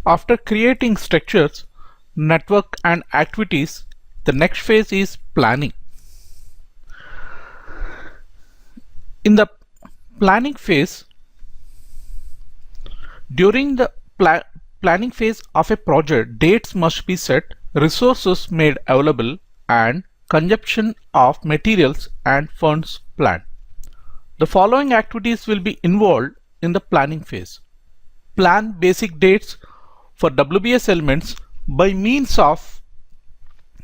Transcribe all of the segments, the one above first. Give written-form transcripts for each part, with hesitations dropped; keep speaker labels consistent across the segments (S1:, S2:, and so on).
S1: After creating structures, network and activities, the next phase is planning. In the planning phase, during the planning phase of a project, dates must be set, resources made available, and consumption of materials and funds planned. The following activities will be involved in the planning phase. Plan basic dates for WBS elements by means of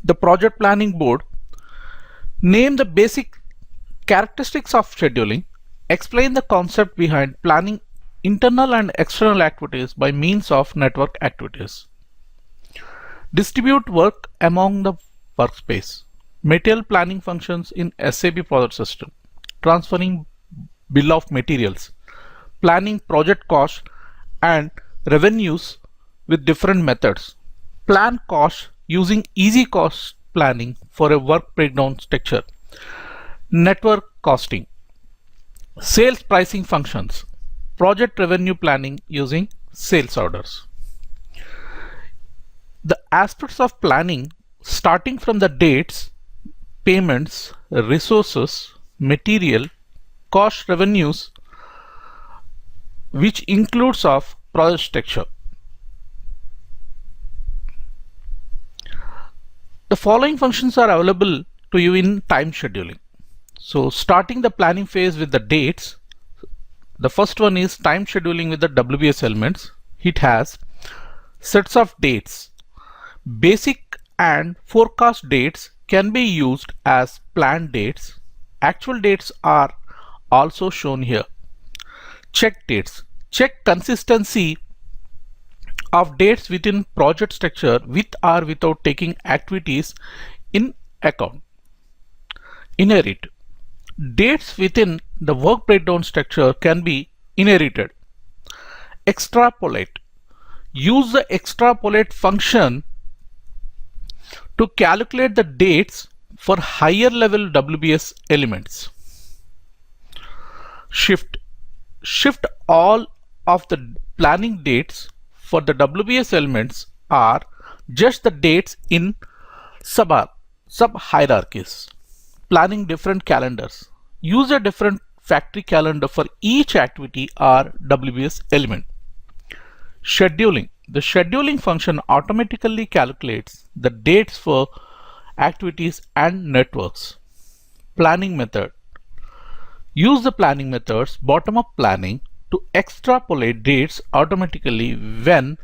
S1: the project planning board. Name the basic characteristics of scheduling. Explain the concept behind planning internal and external activities by means of network activities. Distribute work among the workspace. Material planning functions in SAP project system. Transferring bill of materials. Planning project costs and revenues with different methods. Plan costs using easy cost planning for a work breakdown structure. Network costing. Sales pricing functions. Project revenue planning using sales orders. The aspects of planning starting from the dates, payments, resources, material, cost, revenues, which includes of project structure. The following functions are available to you in time scheduling. So starting the planning phase with the dates, the first one is time scheduling with the WBS elements. It has sets of dates. Basic and forecast dates can be used as planned dates. Actual dates are also shown here. Check dates. Check consistency of dates within project structure with or without taking activities in account. Inherit. Dates within the work breakdown structure can be inherited. Extrapolate. Use the extrapolate function to calculate the dates for higher level WBS elements. Shift. Shift all of the planning dates for the WBS elements are just the dates in sub hierarchies. Planning different calendars. Use a different factory calendar for each activity or WBS element. Scheduling. The scheduling function automatically calculates the dates for activities and networks. Planning method. Use the planning methods bottom-up planning to extrapolate dates automatically when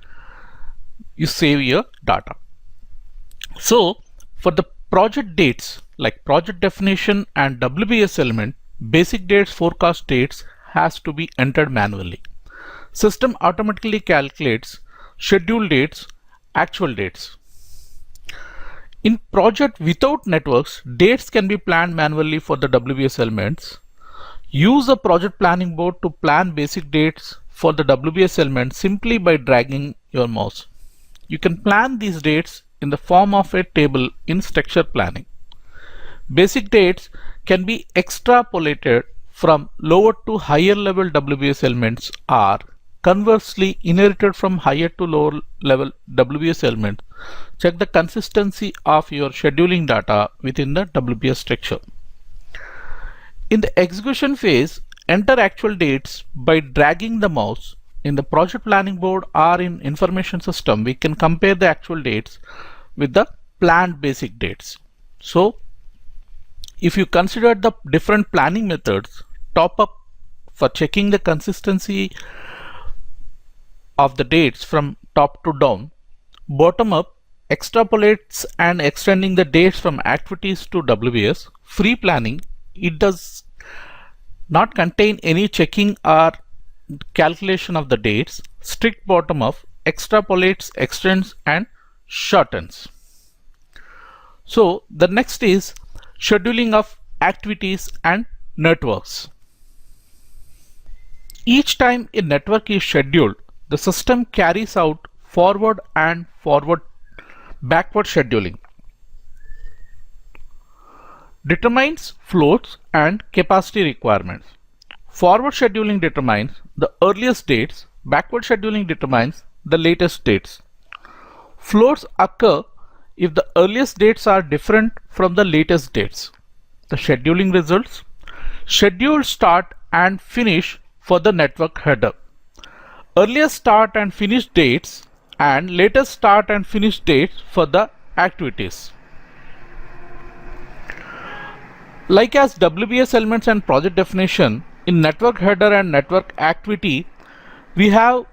S1: you save your data. So for the project dates like project definition and WBS element, basic dates, forecast dates has to be entered manually. System automatically calculates schedule dates, actual dates. In project without networks, dates can be planned manually for the WBS elements. Use the project planning board to plan basic dates for the WBS element simply by dragging your mouse. You can plan these dates in the form of a table in structure planning. Basic dates can be extrapolated from lower to higher level WBS elements or conversely inherited from higher to lower level WBS elements. Check the consistency of your scheduling data within the WBS structure. In the execution phase, enter actual dates by dragging the mouse. In the project planning board or in information system, we can compare the actual dates with the planned basic dates. So if you consider the different planning methods, top up for checking the consistency of the dates from top to down, bottom up extrapolates and extending the dates from activities to WBS, free planning, it does not contain any checking or calculation of the dates, strict bottom up extrapolates, extends and shortens. So the next is scheduling of activities and networks. Each time a network is scheduled, the system carries out forward and backward scheduling. Determines floats and capacity requirements. Forward scheduling determines the earliest dates, backward scheduling determines the latest dates. Floats occur if the earliest dates are different from the latest dates. The scheduling results: scheduled start and finish for the network header, earliest start and finish dates, and latest start and finish dates for the activities. Like as WBS elements and project definition, in network header and network activity, we have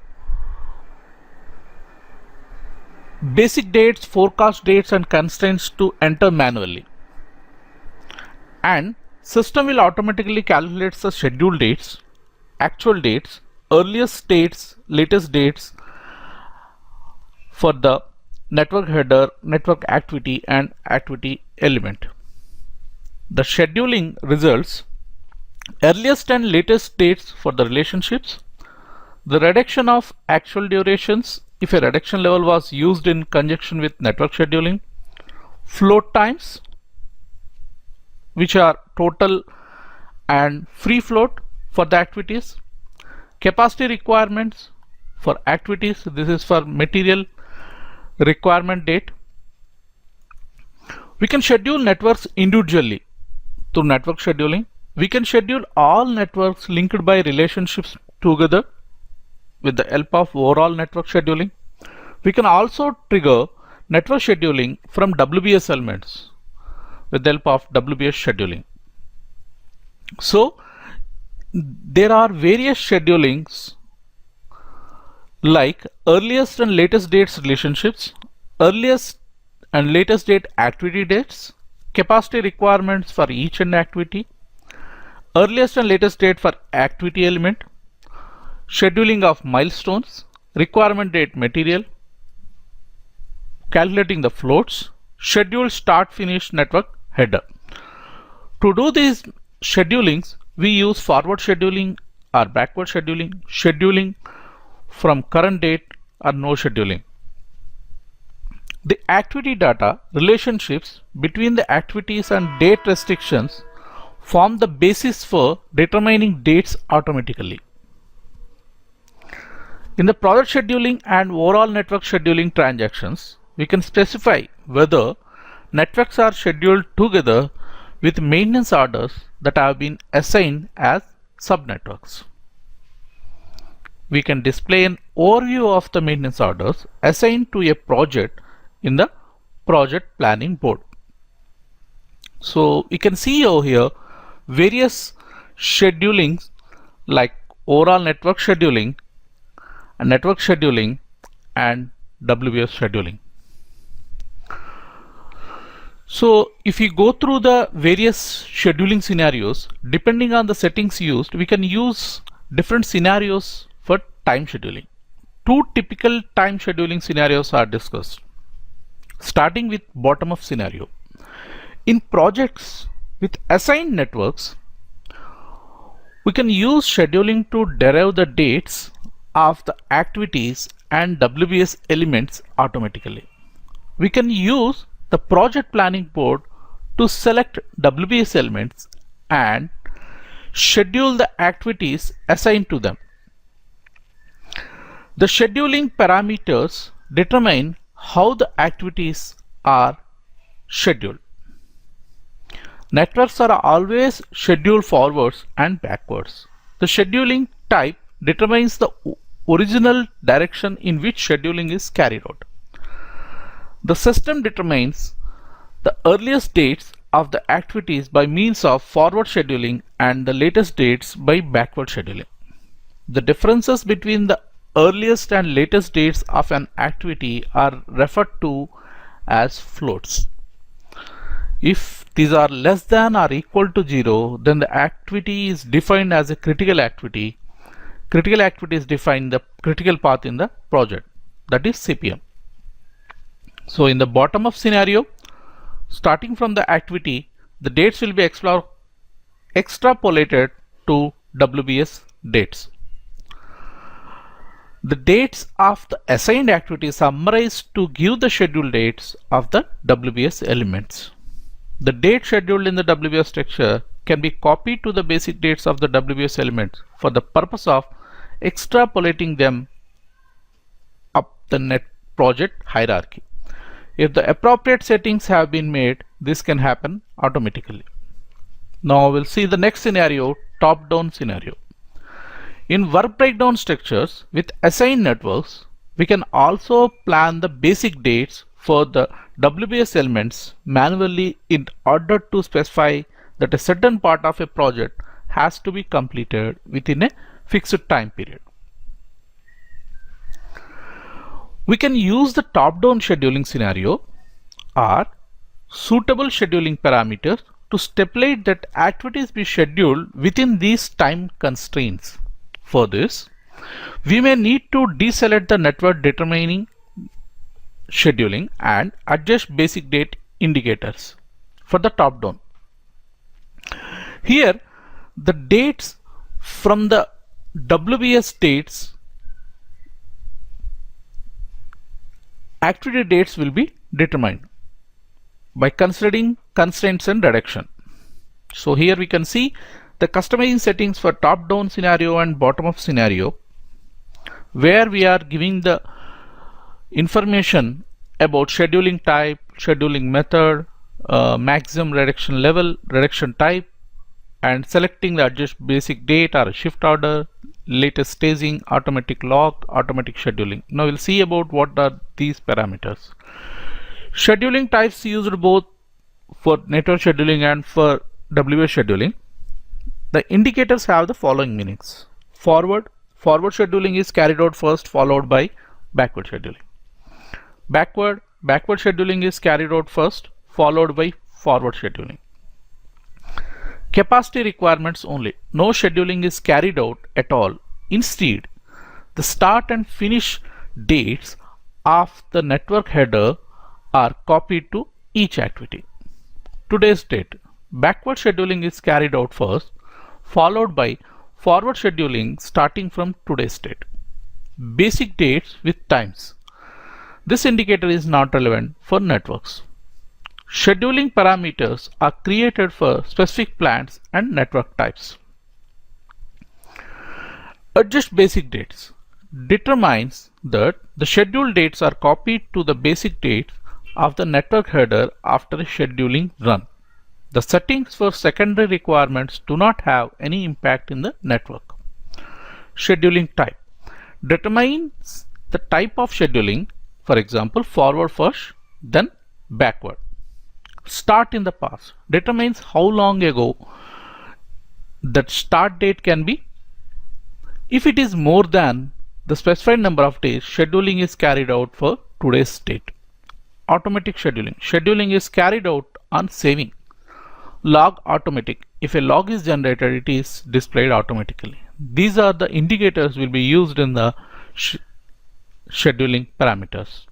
S1: basic dates, forecast dates, and constraints to enter manually. And system will automatically calculate the scheduled dates, actual dates, earliest dates, latest dates for the network header, network activity, and activity element. The scheduling results: earliest and latest dates for the relationships, the reduction of actual durations if a reduction level was used in conjunction with network scheduling, float times, which are total and free float for the activities, capacity requirements for activities, this is for material requirement date. We can schedule networks individually through network scheduling. We can schedule all networks linked by relationships together with the help of overall network scheduling. We can also trigger network scheduling from WBS elements with the help of WBS scheduling. So there are various schedulings like earliest and latest dates relationships, earliest and latest date activity dates, capacity requirements for each and activity, earliest and latest date for activity element, scheduling of milestones, requirement date material, calculating the floats, schedule start finish network header. To do these schedulings, we use forward scheduling or backward scheduling, scheduling from current date, or no scheduling. The activity data relationships between the activities and date restrictions form the basis for determining dates automatically. In the project scheduling and overall network scheduling transactions, we can specify whether networks are scheduled together with maintenance orders that have been assigned as subnetworks. We can display an overview of the maintenance orders assigned to a project in the project planning board. So you can see over here various schedulings like overall network scheduling and WBS scheduling. So if you go through the various scheduling scenarios, depending on the settings used, we can use different scenarios for time scheduling. Two typical time scheduling scenarios are discussed, starting with bottom-up scenario. In projects with assigned networks, we can use scheduling to derive the dates of the activities and WBS elements automatically. We can use the project planning board to select WBS elements and schedule the activities assigned to them. The scheduling parameters determine how the activities are scheduled. Networks are always scheduled forwards and backwards. The scheduling type determines the original direction in which scheduling is carried out. The system determines the earliest dates of the activities by means of forward scheduling and the latest dates by backward scheduling. The differences between the earliest and latest dates of an activity are referred to as floats. If these are less than or equal to 0, then the activity is defined as a critical activity. Critical activity is defined the critical path in the project, that is CPM. So in the bottom-up scenario, starting from the activity, the dates will be extrapolated to WBS dates. The dates of the assigned activity summarized to give the scheduled dates of the WBS elements. The date scheduled in the WBS structure can be copied to the basic dates of the WBS elements for the purpose of extrapolating them up the net project hierarchy. If the appropriate settings have been made, this can happen automatically. Now we'll see the next scenario, top-down scenario. In work breakdown structures with assigned networks, we can also plan the basic dates for the WBS elements manually in order to specify that a certain part of a project has to be completed within a fixed time period. We can use the top-down scheduling scenario or suitable scheduling parameters to stipulate that activities be scheduled within these time constraints. For this, we may need to deselect the network determining scheduling and adjust basic date indicators for the top-down. Here, the dates from the WBS dates, activity dates will be determined by considering constraints and reduction. So here we can see the customizing settings for top-down scenario and bottom-up scenario, where we are giving the information about scheduling type, scheduling method, maximum reduction level, reduction type, and selecting the adjust basic date or shift order, latest staging, automatic log, automatic scheduling. Now we'll see about what are these parameters. Scheduling types used both for network scheduling and for WBS scheduling. The indicators have the following meanings. Forward scheduling is carried out first, followed by backward scheduling. Backward scheduling is carried out first, followed by forward scheduling. Capacity requirements only. No scheduling is carried out at all. Instead, the start and finish dates of the network header are copied to each activity. Today's date. Backward scheduling is carried out first, followed by forward scheduling starting from today's date. Basic dates with times. This indicator is not relevant for networks. Scheduling parameters are created for specific plans and network types. Adjust basic dates determines that the scheduled dates are copied to the basic dates of the network header after a scheduling run. The settings for secondary requirements do not have any impact in the network. Scheduling type determines the type of scheduling, for example, forward first, then backward. Start in the past determines how long ago that start date can be. If it is more than the specified number of days, scheduling is carried out for today's date. Automatic scheduling. Scheduling is carried out on saving. Log automatic. If a log is generated, it is displayed automatically. These are the indicators will be used in the scheduling parameters.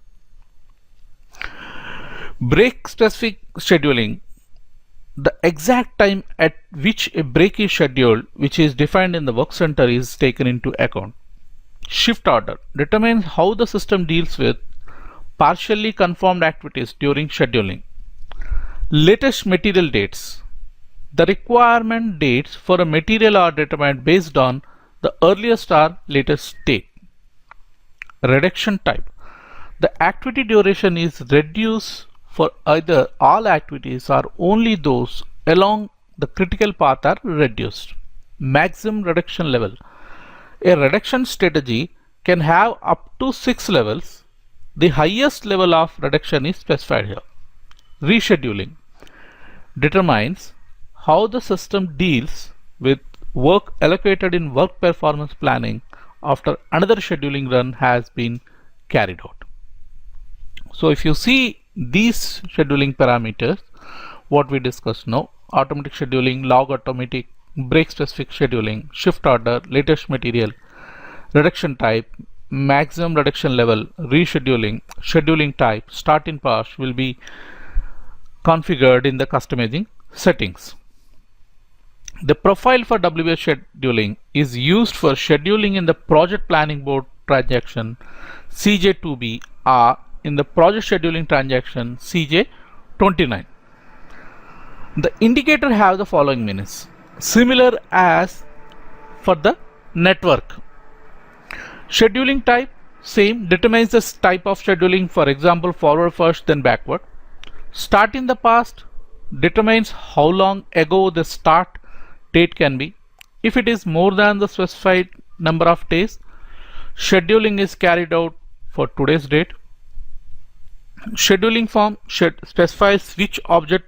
S1: Break specific scheduling. The exact time at which a break is scheduled, which is defined in the work center, is taken into account. Shift order determines how the system deals with partially confirmed activities during scheduling. Latest material dates. The requirement dates for a material are determined based on the earliest or latest date. Reduction type. The activity duration is reduced for either all activities or only those along the critical path are reduced. Maximum reduction level. A reduction strategy can have up to 6 levels. The highest level of reduction is specified here. Rescheduling determines how the system deals with work allocated in work performance planning after another scheduling run has been carried out. So if you see these scheduling parameters, what we discussed now: automatic scheduling, log automatic, break specific scheduling, shift order, latest material, reduction type, maximum reduction level, rescheduling, scheduling type, start in past will be configured in the customizing settings. The profile for WBS scheduling is used for scheduling in the project planning board transaction CJ2B or in the project scheduling transaction CJ29. The indicator have the following meanings, similar as for the network. Scheduling type Same, determines the type of scheduling, for example, forward first, then backward. Start in the past determines how long ago the start date can be. If it is more than the specified number of days, scheduling is carried out for today's date. Scheduling form specifies which object,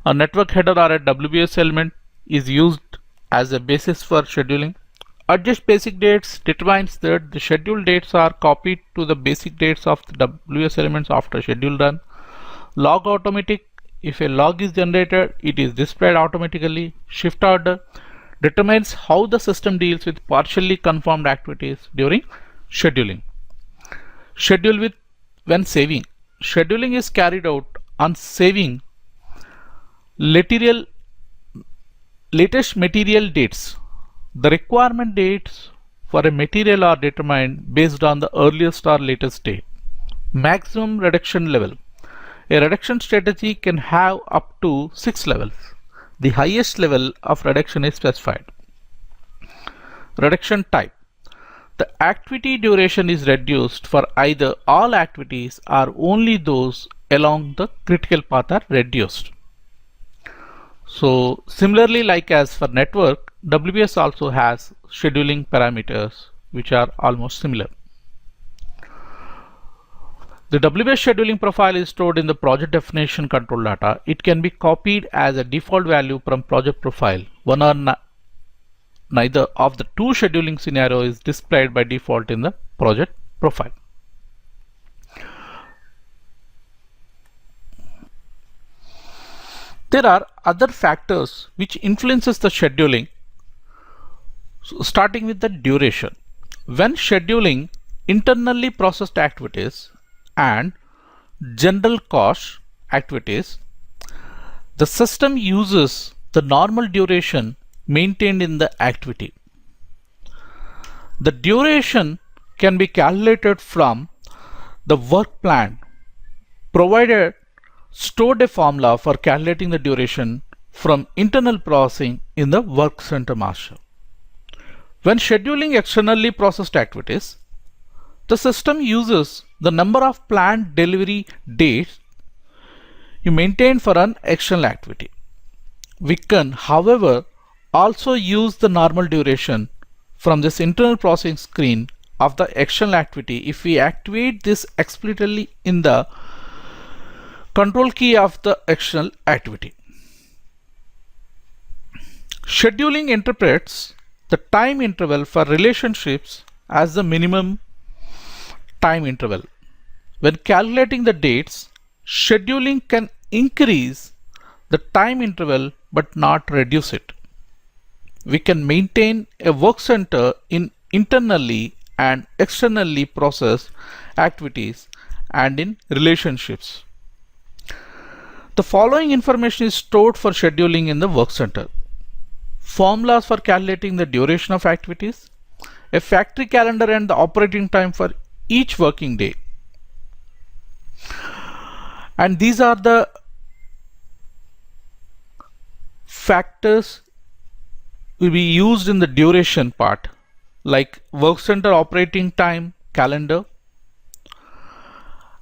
S1: a network header or a WBS element is used as a basis for scheduling. Adjust basic dates determines that the scheduled dates are copied to the basic dates of the WS elements after schedule done. Log automatic, if a log is generated, it is displayed automatically. Shift order determines how the system deals with partially confirmed activities during scheduling. Schedule with when saving. Scheduling is carried out on saving latest material dates. The requirement dates for a material are determined based on the earliest or latest date. Maximum reduction level. A reduction strategy can have up to 6 levels. The highest level of reduction is specified. Reduction type. The activity duration is reduced for either all activities or only those along the critical path are reduced. So similarly, like as for network, WBS also has scheduling parameters which are almost similar. The WBS scheduling profile is stored in the project definition control data. It can be copied as a default value from project profile. One or neither of the two scheduling scenario is displayed by default in the project profile. There are other factors which influences the scheduling, starting with the duration. When scheduling internally processed activities and general cost activities, the system uses the normal duration maintained in the activity. The duration can be calculated from the work plan provided. Stored a formula for calculating the duration from internal processing in the work center master. When scheduling externally processed activities, the system uses the number of planned delivery dates you maintain for an external activity. We can, however, also use the normal duration from this internal processing screen of the external activity if we activate this explicitly in the control key of the external activity. Scheduling interprets the time interval for relationships as the minimum time interval. When calculating the dates, scheduling can increase the time interval but not reduce it. We can maintain a work center in internally and externally processed activities and in relationships. The following information is stored for scheduling in the work center. Formulas for calculating the duration of activities, a factory calendar and the operating time for each working day. And these are the factors will be used in the duration part, like work center operating time calendar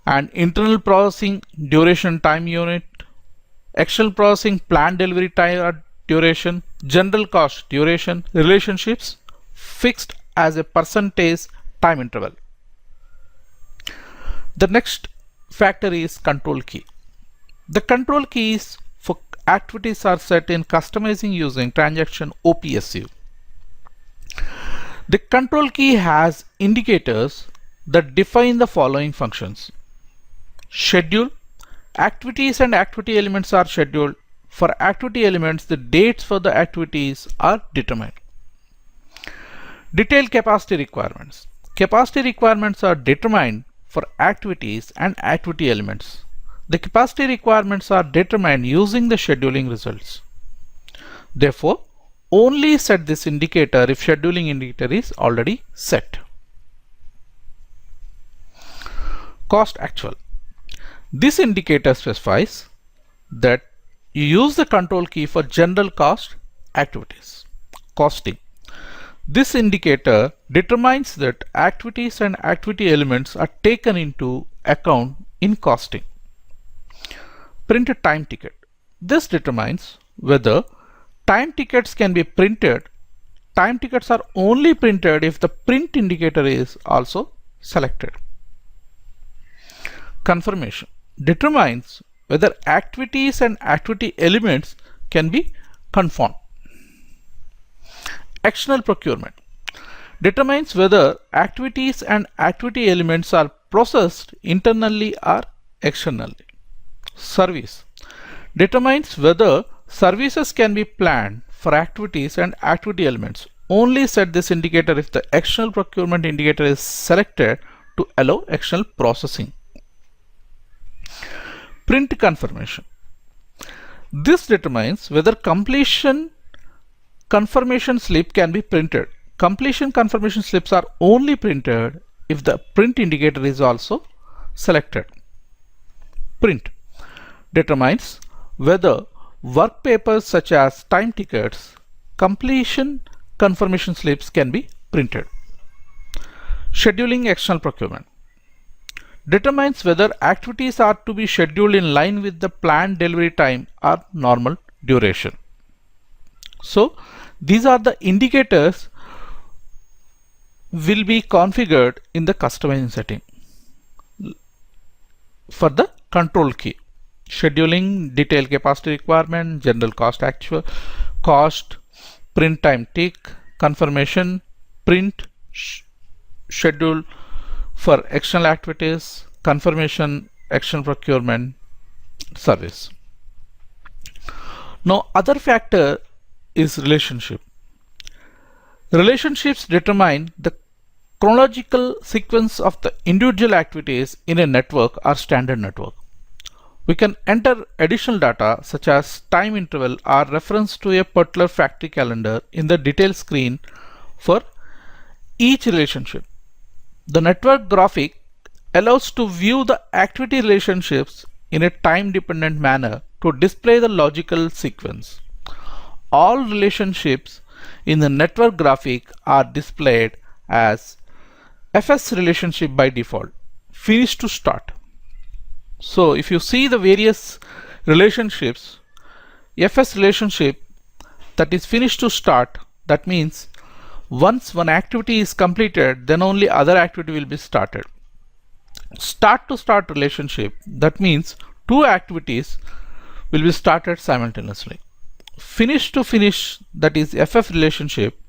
S1: and internal processing duration time unit, external processing planned delivery time duration, general cost duration, relationships fixed as a percentage time interval. The next factor is control key. The control keys for activities are set in customizing using transaction OPSU. The control key has indicators that define the following functions. Schedule. Activities and activity elements are scheduled. For activity elements, the dates for the activities are determined. Detailed capacity requirements. Capacity requirements are determined for activities and activity elements. The capacity requirements are determined using the scheduling results. Therefore, only set this indicator if scheduling indicator is already set. Cost actual. This indicator specifies that you use the control key for general cost activities. Costing. This indicator determines that activities and activity elements are taken into account in costing. Print a time ticket. This determines whether time tickets can be printed. Time tickets are only printed if the print indicator is also selected. Confirmation determines whether activities and activity elements can be confirmed. Actional procurement determines whether activities and activity elements are processed internally or externally. Service determines whether services can be planned for activities and activity elements. Only set this indicator if the external procurement indicator is selected to allow external processing. Print confirmation. This determines whether completion confirmation slip can be printed. Completion confirmation slips are only printed if the print indicator is also selected. Print determines whether work papers such as time tickets, completion confirmation slips can be printed. Scheduling external procurement determines whether activities are to be scheduled in line with the planned delivery time or normal duration. So these are the indicators will be configured in the customizing setting. For the control key, scheduling, detailed capacity requirement, general cost, actual cost, print time tick, confirmation, print, schedule for external activities, confirmation, external procurement, service. Now other factor is relationship. Relationships determine the chronological sequence of the individual activities in a network or standard network. We can enter additional data such as time interval or reference to a particular factory calendar in the detail screen for each relationship. The network graphic allows to view the activity relationships in a time-dependent manner to display the logical sequence. All relationships in the network graphic are displayed as FS relationship by default, finish to start. So if you see the various relationships, FS relationship, that is finish to start, that means once one activity is completed, then only other activity will be started. Start to start relationship, that means two activities will be started simultaneously. Finish to finish, that is FF relationship,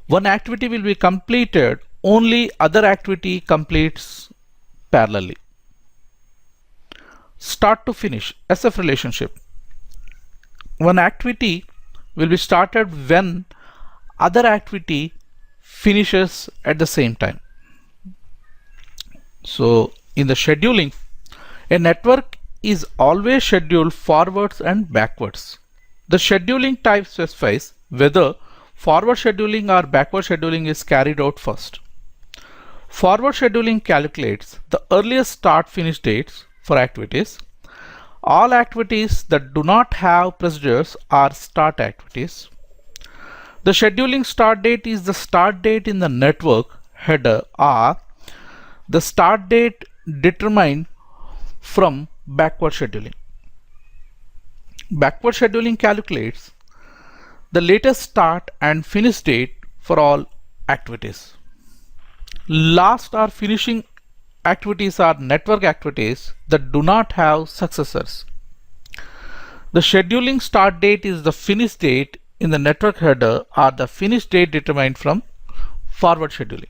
S1: one activity will be completed, only other activity completes parallelly. Start to finish, SF relationship, one activity will be started when other activity finishes at the same time. So in the scheduling, a network is always scheduled forwards and backwards. The scheduling type specifies whether forward scheduling or backward scheduling is carried out first. Forward scheduling calculates the earliest start finish dates for activities. All activities that do not have procedures are start activities. The scheduling start date is the start date in the network header or the start date determined from backward scheduling. Backward scheduling calculates the latest start and finish date for all activities. Last or finishing activities are network activities that do not have successors. The scheduling start date is the finish date in the network header or the finish date determined from forward scheduling.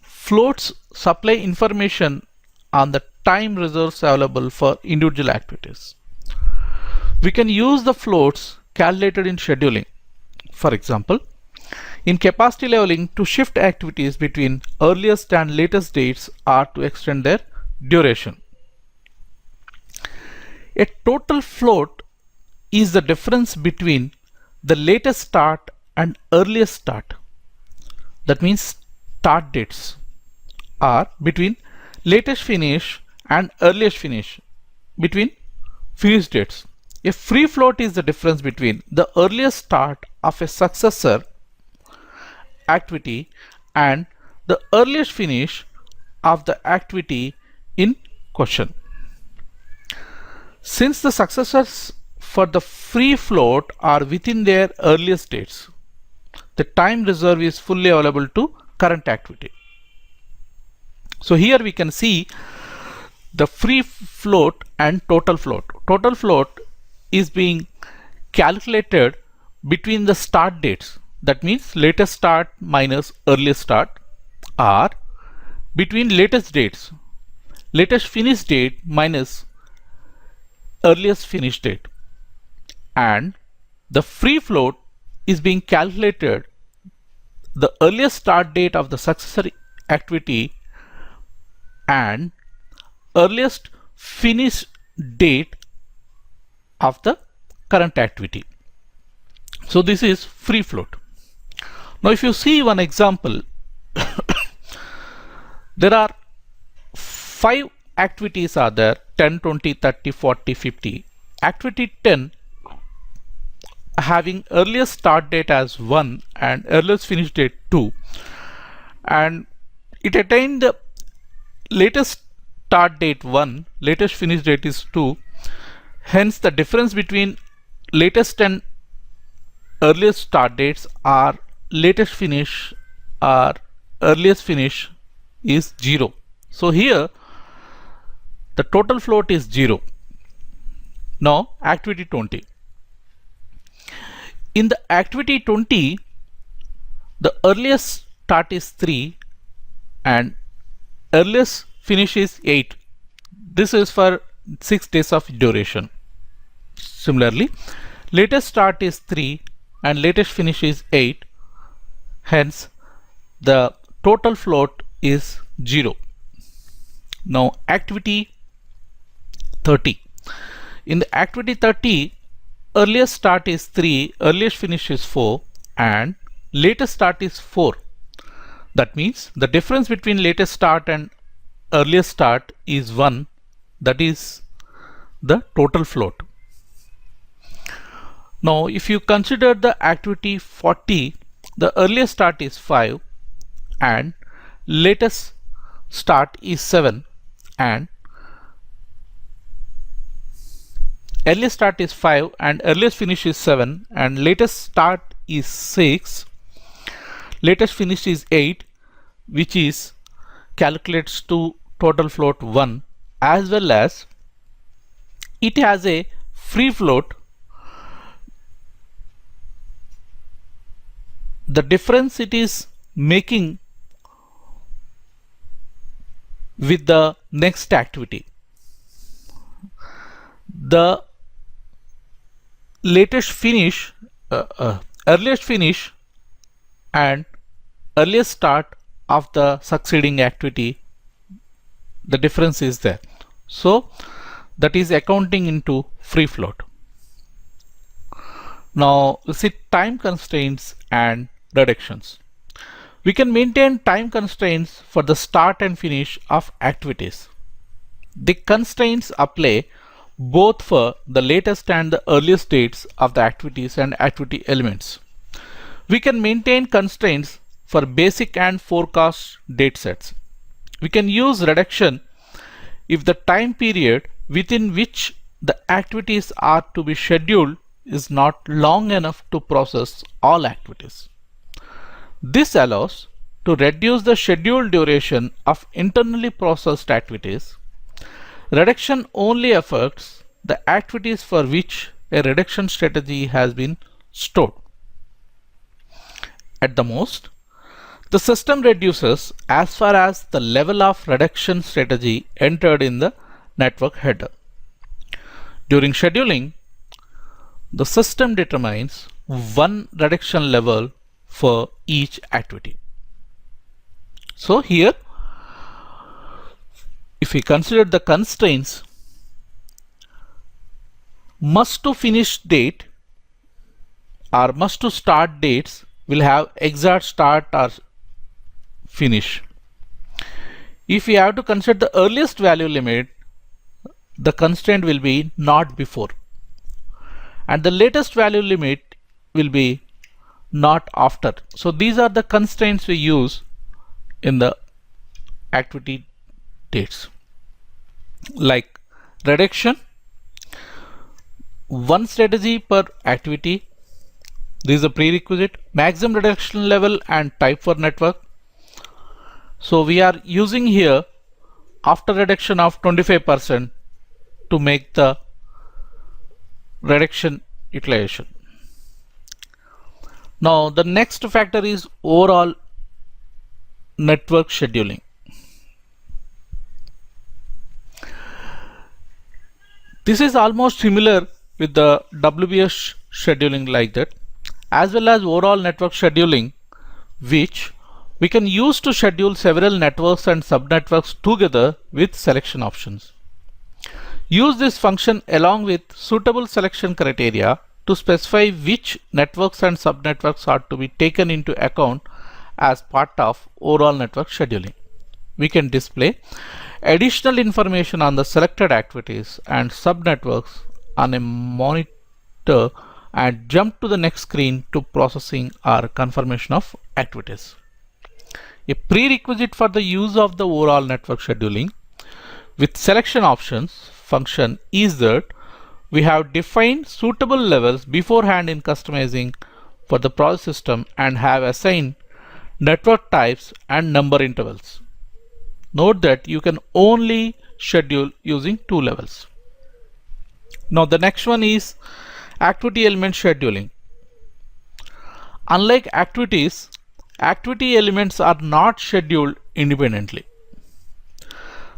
S1: Floats supply information on the time reserves available for individual activities. We can use the floats calculated in scheduling. For example, in capacity leveling to shift activities between earliest and latest dates or to extend their duration. A total float is the difference between the latest start and earliest start. That means start dates are between latest finish and earliest finish between finish dates. A free float is the difference between the earliest start of a successor activity and the earliest finish of the activity in question. Since the successors for the free float are within their earliest dates, the time reserve is fully available to current activity. So here we can see the free float and total float. Total float is being calculated between the start dates, that means latest start minus earliest start, or between latest dates, latest finish date minus earliest finish date. And the free float is being calculated the earliest start date of the successor activity and earliest finish date of the current activity. So this is free float. Now if you see one example, there are 5 activities are there, 10, 20, 30, 40, 50. Activity 10 having earliest start date as 1 and earliest finish date 2, and it attained the latest start date 1, latest finish date is 2, hence the difference between latest and earliest start dates are latest finish or earliest finish is 0. So here the total float is 0. Now activity 20. In the activity 20, the earliest start is 3 and earliest finish is 8. This is for 6 days of duration. Similarly, latest start is 3 and latest finish is 8. Hence, the total float is 0. Now, activity 30. In the activity 30, earliest start is 3, earliest finish is 4, and latest start is 4. That means the difference between latest start and earliest start is 1. That is the total float. Now, if you consider the activity 40, the earliest start is 5 and latest start is 7, and earliest start is 5 and earliest finish is 7, and latest start is 6, latest finish is 8, which is calculates to total float 1, as well as it has a free float. The difference it is making with the next activity. The latest finish, earliest finish and earliest start of the succeeding activity, the difference is there. So that is accounting into free float. Now we see time constraints and reductions. We can maintain time constraints for the start and finish of activities. The constraints apply both for the latest and the earliest dates of the activities and activity elements. We can maintain constraints for basic and forecast date sets. We can use reduction if the time period within which the activities are to be scheduled is not long enough to process all activities. This allows to reduce the schedule duration of internally processed activities. Reduction only affects the activities for which a reduction strategy has been stored. At the most, the system reduces as far as the level of reduction strategy entered in the network header. During scheduling, the system determines one reduction level for each activity. So here, if we consider the constraints, must to finish date or must to start dates will have exact start or finish. If we have to consider the earliest value limit, the constraint will be not before, and the latest value limit will be not after. So these are the constraints we use in the activity dates, like reduction, one strategy per activity. This is a prerequisite. Maximum reduction level and type for network. So we are using here after reduction of 25% to make the reduction utilization. Now the next factor is overall network scheduling. This is almost similar with the WBS scheduling like that, as well as overall network scheduling, which we can use to schedule several networks and subnetworks together with selection options. Use this function along with suitable selection criteria to specify which networks and subnetworks are to be taken into account as part of overall network scheduling. We can display additional information on the selected activities and subnetworks on a monitor and jump to the next screen to processing or confirmation of activities. A prerequisite for the use of the overall network scheduling with selection options function is that we have defined suitable levels beforehand in customizing for the process system and have assigned network types and number intervals. Note that you can only schedule using 2 levels. Now the next one is activity element scheduling. Unlike activities, activity elements are not scheduled independently.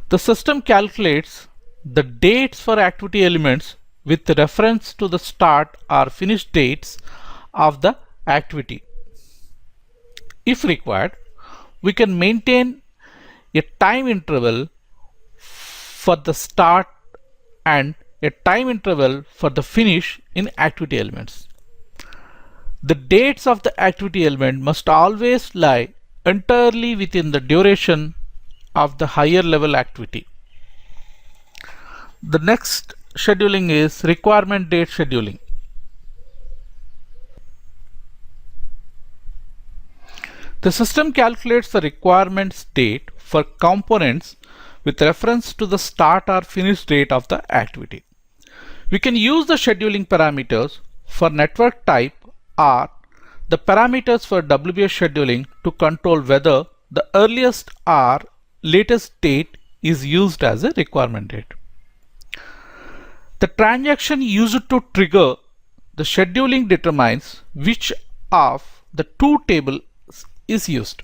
S1: The system calculates the dates for activity elements with reference to the start or finish dates of the activity. If required, we can maintain a time interval for the start and a time interval for the finish in activity elements. The dates of the activity element must always lie entirely within the duration of the higher level activity. The next scheduling is requirement date scheduling. The system calculates the requirements date for components with reference to the start or finish date of the activity. We can use the scheduling parameters for network type or the parameters for WBS scheduling to control whether the earliest or latest date is used as a requirement date. The transaction used to trigger the scheduling determines which of the two tables is used.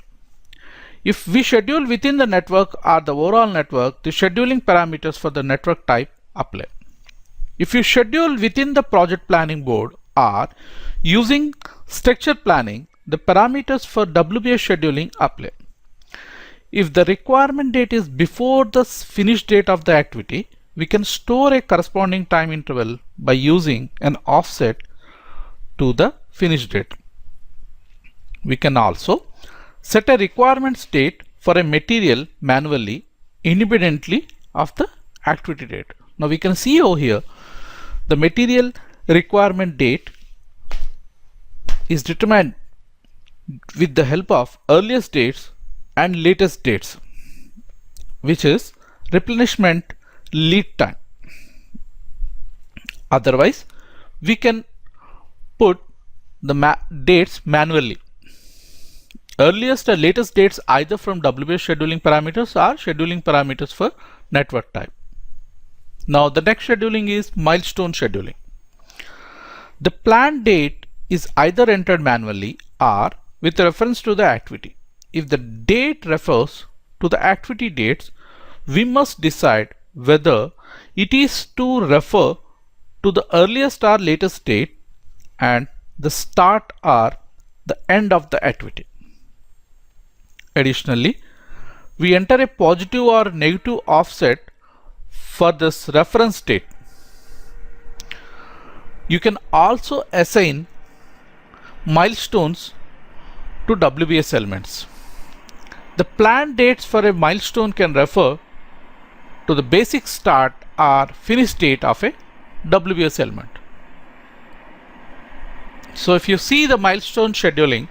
S1: If we schedule within the network or the overall network, the scheduling parameters for the network type apply. If you schedule within the project planning board or using structured planning, the parameters for WBS scheduling apply. If the requirement date is before the finish date of the activity, we can store a corresponding time interval by using an offset to the finish date. We can also set a requirement date for a material manually independently of the activity date. Now we can see over here the material requirement date is determined with the help of earliest dates and latest dates, which is replenishment lead time. Otherwise, we can put the dates manually. Earliest and latest dates either from WBS scheduling parameters or scheduling parameters for network type. Now the next scheduling is milestone scheduling. The planned date is either entered manually or with reference to the activity. If the date refers to the activity dates, we must decide whether it is to refer to the earliest or latest date and the start or the end of the activity. Additionally, we enter a positive or negative offset for this reference date. You can also assign milestones to WBS elements. The planned dates for a milestone can refer to the basic start or finish date of a WBS element. So if you see the milestone scheduling,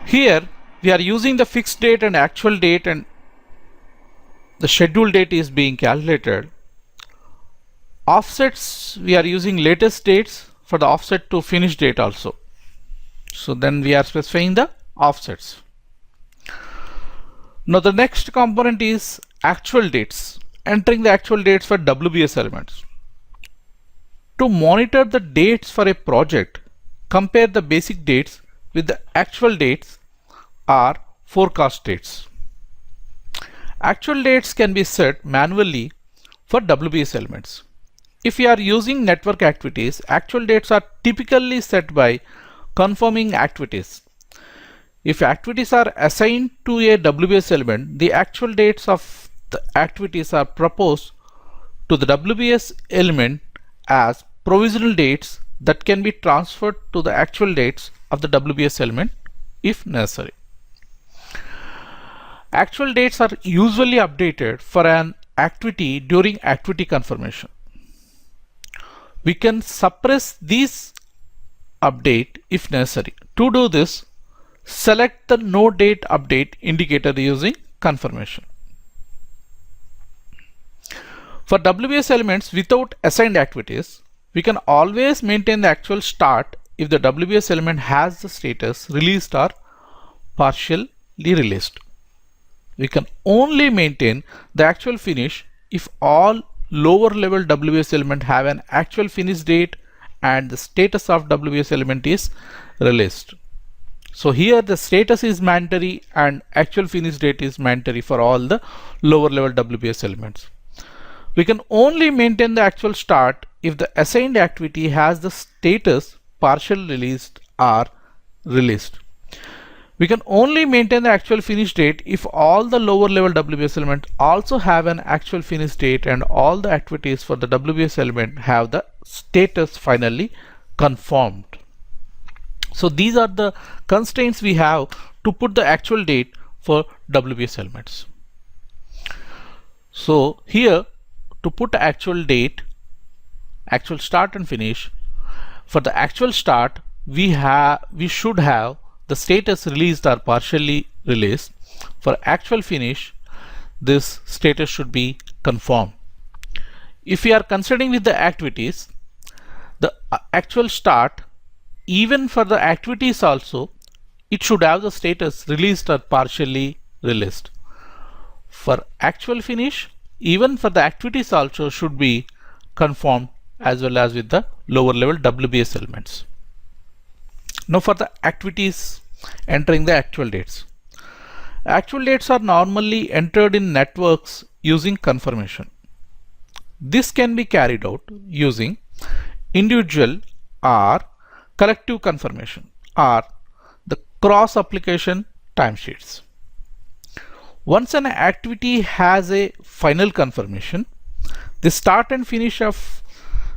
S1: here we are using the fixed date and actual date, and the schedule date is being calculated. Offsets, we are using latest dates for the offset to finish date also. So then we are specifying the offsets. Now the next component is actual dates, entering the actual dates for WBS elements. To monitor the dates for a project, compare the basic dates with the actual dates or forecast dates. Actual dates can be set manually for WBS elements. If you are using network activities, actual dates are typically set by confirming activities. If activities are assigned to a WBS element, the actual dates of the activities are proposed to the WBS element as provisional dates that can be transferred to the actual dates of the WBS element if necessary. Actual dates are usually updated for an activity during activity confirmation. We can suppress these update if necessary. To do this, select the no date update indicator using confirmation. For WBS elements without assigned activities, we can always maintain the actual start if the WBS element has the status released or partially released. We can only maintain the actual finish if all lower level WBS element have an actual finish date and the status of WBS element is released. So here the status is mandatory and actual finish date is mandatory for all the lower level WBS elements. We can only maintain the actual start if the assigned activity has the status partial released or released. We can only maintain the actual finish date if all the lower level WBS elements also have an actual finish date and all the activities for the WBS element have the status finally confirmed. So these are the constraints we have to put the actual date for WBS elements. So here to put the actual date, actual start and finish, for the actual start we should have the status released or partially released. For actual finish, this status should be confirmed. If we are considering with the activities, the actual start, even for the activities also, it should have the status released or partially released. For actual finish, even for the activities also should be confirmed as well as with the lower level WBS elements. Now for the activities entering the actual dates. Actual dates are normally entered in networks using confirmation. This can be carried out using individual or collective confirmation or the cross application timesheets. Once an activity has a final confirmation, the start and finish of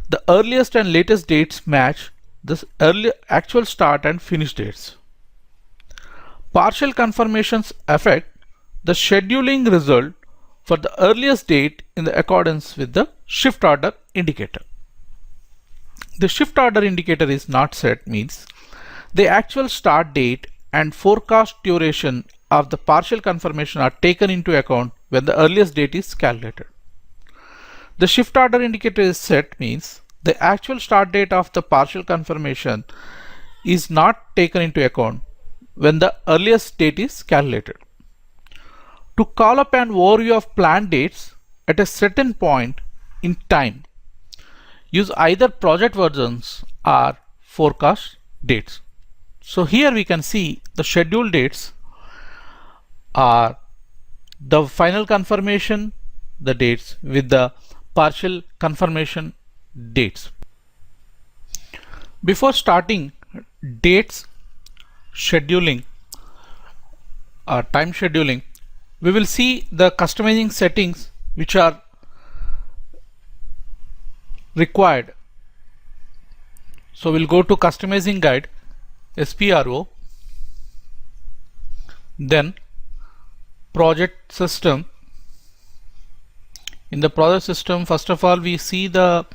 S1: the earliest and latest dates match the actual start and finish dates. Partial confirmations affect the scheduling result for the earliest date in the accordance with the shift order indicator. The shift order indicator is not set means the actual start date and forecast duration of the partial confirmation are taken into account when the earliest date is calculated. The shift order indicator is set means the actual start date of the partial confirmation is not taken into account when the earliest date is calculated. To call up an overview of planned dates at a certain point in time, use either project versions or forecast dates. So here we can see the schedule dates are the final confirmation, the dates with the partial confirmation dates. Before starting dates scheduling or time scheduling, we will see the customizing settings which are required. So we'll go to customizing guide, SPRO, then project system. In the project system, first of all we see the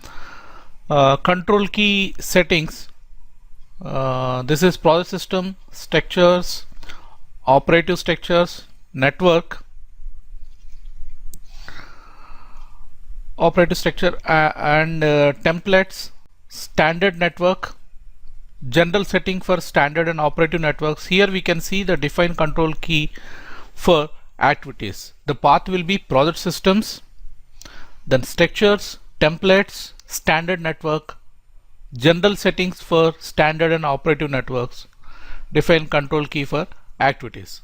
S1: Control key settings. This is process system, structures, operative structures, network, operative structure and templates, standard network, general setting for standard and operative networks. Here we can see the define control key for activities. The path will be project systems, then structures, templates, standard network, general settings for standard and operative networks, define control key for activities.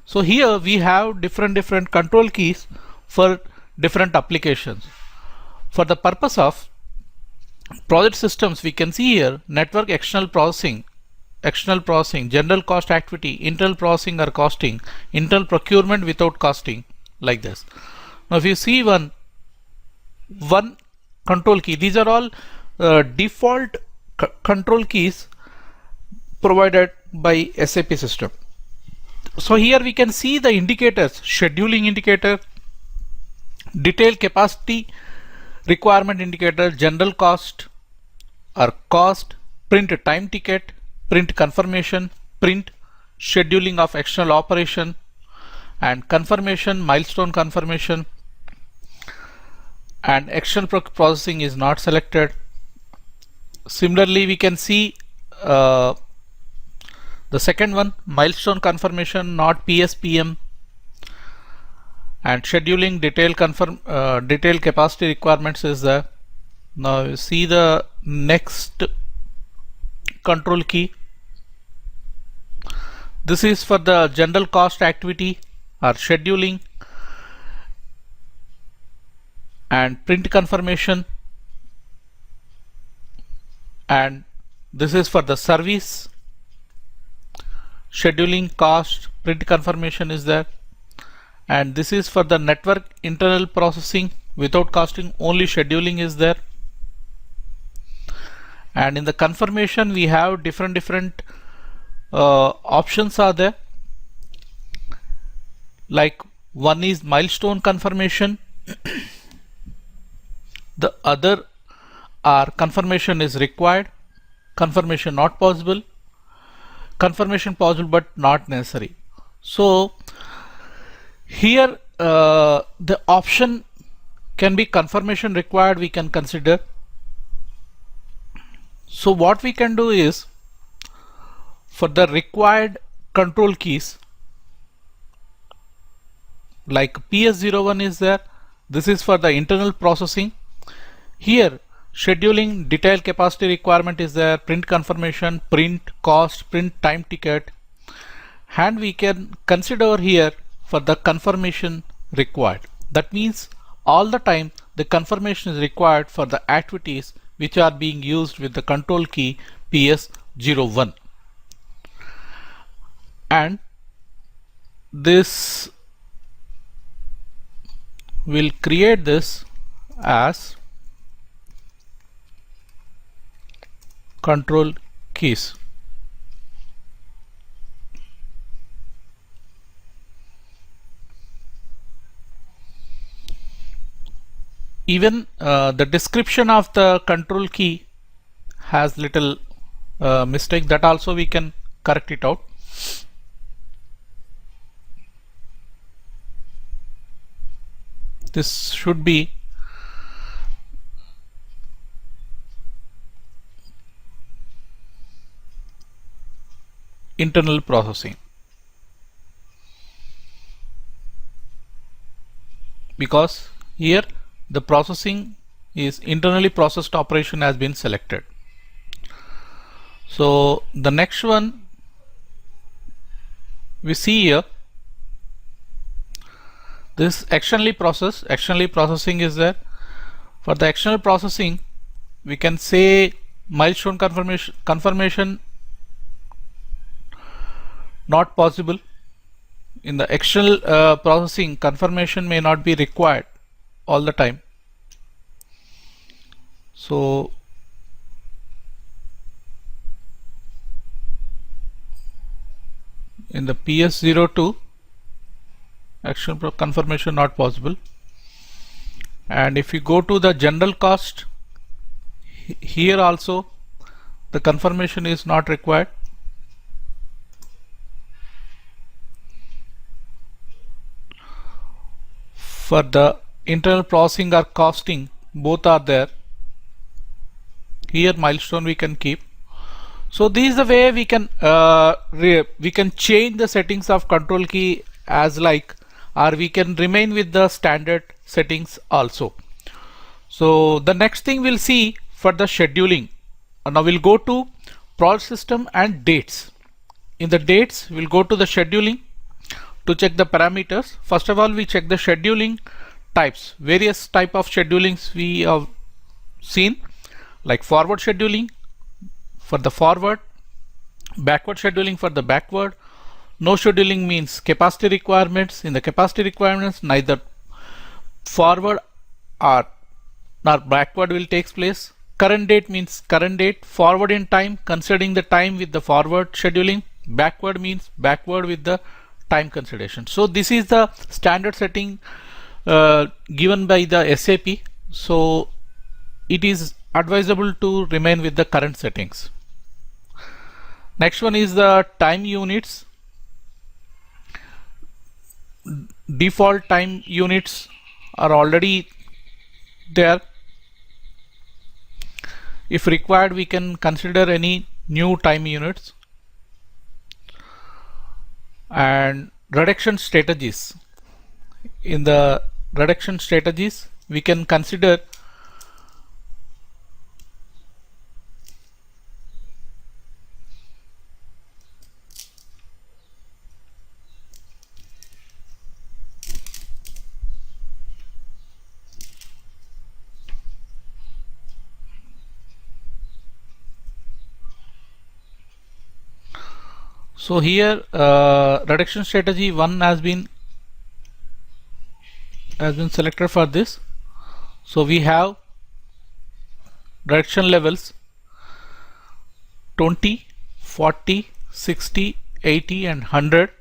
S1: So here we have different control keys for different applications. For the purpose of project systems, we can see here network external processing, general cost activity, internal processing or costing, internal procurement without costing, like this. Now if you see one control key, these are all default control keys provided by SAP system. So here we can see the indicators: scheduling indicator, detail capacity requirement indicator, general cost or cost, print time ticket, print confirmation, print scheduling of external operation, and confirmation, milestone confirmation, and external processing is not selected. Similarly, we can see the second one, milestone confirmation, not PS PM, and scheduling detail capacity requirements is there. Now you see the next control key. This is for the general cost activity or scheduling and print confirmation, and this is for the service, scheduling, cost, print confirmation is there, and this is for the network internal processing without costing, only scheduling is there. And in the confirmation we have different options are there, like one is milestone confirmation, the other are confirmation is required, confirmation not possible, confirmation possible but not necessary. So here the option can be confirmation required, we can consider. So what we can do is, for the required control keys, like PS01 is there, this is for the internal processing. Here scheduling, detail capacity requirement is there, print confirmation, print cost, print time ticket, and we can consider here for the confirmation required. That means all the time the confirmation is required for the activities which are being used with the control key PS01. And this will create this as control keys. Even the description of the control key has little mistake, that also we can correct it out. This should be internal processing, because here the processing is internally processed operation has been selected. So the next one we see here, this externally processing is there. For the external processing we can say milestone confirmation not possible. In the external processing, confirmation may not be required all the time. So in the PS02, external confirmation not possible. And if you go to the general cost, Here also the confirmation is not required. For the internal processing or costing, both are there. Here milestone we can keep. So this is the way we can change the settings of control key as like, or we can remain with the standard settings also. So the next thing we'll see for the scheduling. Now we'll go to project system and dates. In the dates, we'll go to the scheduling to check the parameters. First of all, we check the scheduling types. Various type of schedulings we have seen, like forward scheduling for the forward, backward scheduling for the backward. No scheduling means capacity requirements. In the capacity requirements, neither forward or backward will take place. Current date means current date. Forward in time, considering the time with the forward scheduling. Backward means backward with the time consideration. So this is the standard setting given by the SAP. So it is advisable to remain with the current settings. Next one is the time units. Default time units are already there. If required, we can consider any new time units. And reduction strategies. In the reduction strategies, we can consider so here reduction strategy 1 has been selected for this. So we have reduction levels 20, 40, 60, 80 and 100.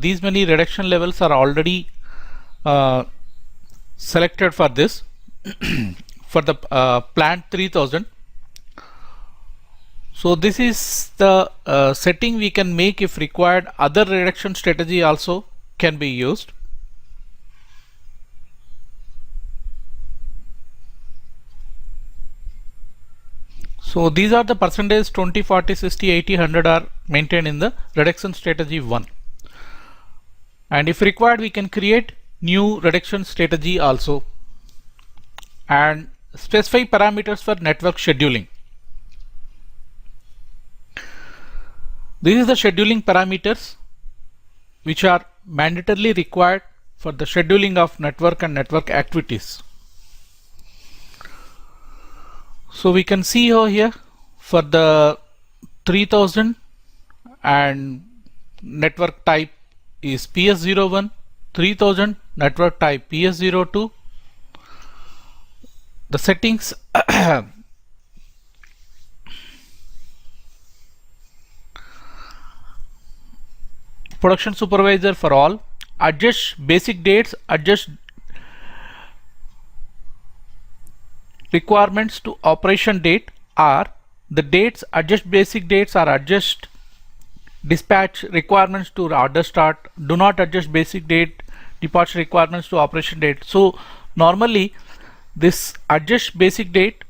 S1: These many reduction levels are already selected for this for the plant 3000. So this is the setting we can make if required. Other reduction strategy also can be used. So these are the percentage 20, 40, 60, 80, 100 are maintained in the reduction strategy 1. And if required, we can create new reduction strategy also and specify parameters for network scheduling. This is the scheduling parameters which are mandatorily required for the scheduling of network and network activities. So we can see over here for the 3000 and network type is PS01, 3000 network type PS02. The settings production supervisor for all, adjust basic dates, adjust requirements to operation date, or the dates adjust basic dates or adjust dispatch requirements to order start. Do not adjust basic date departure requirements to operation date. So normally this adjust basic date,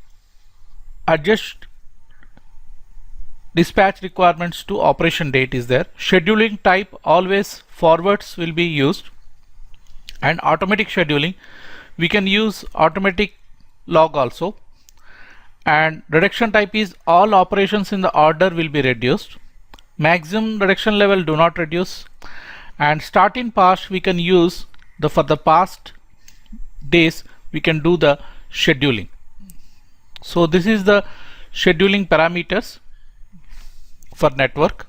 S1: adjust dispatch requirements to operation date is there. Scheduling type always forwards will be used, and automatic scheduling we can use automatic log also. And reduction type is all operations in the order will be reduced. Maximum reduction level do not reduce. And start in past we can use the for the past days we can do the scheduling. So this is the scheduling parameters for network.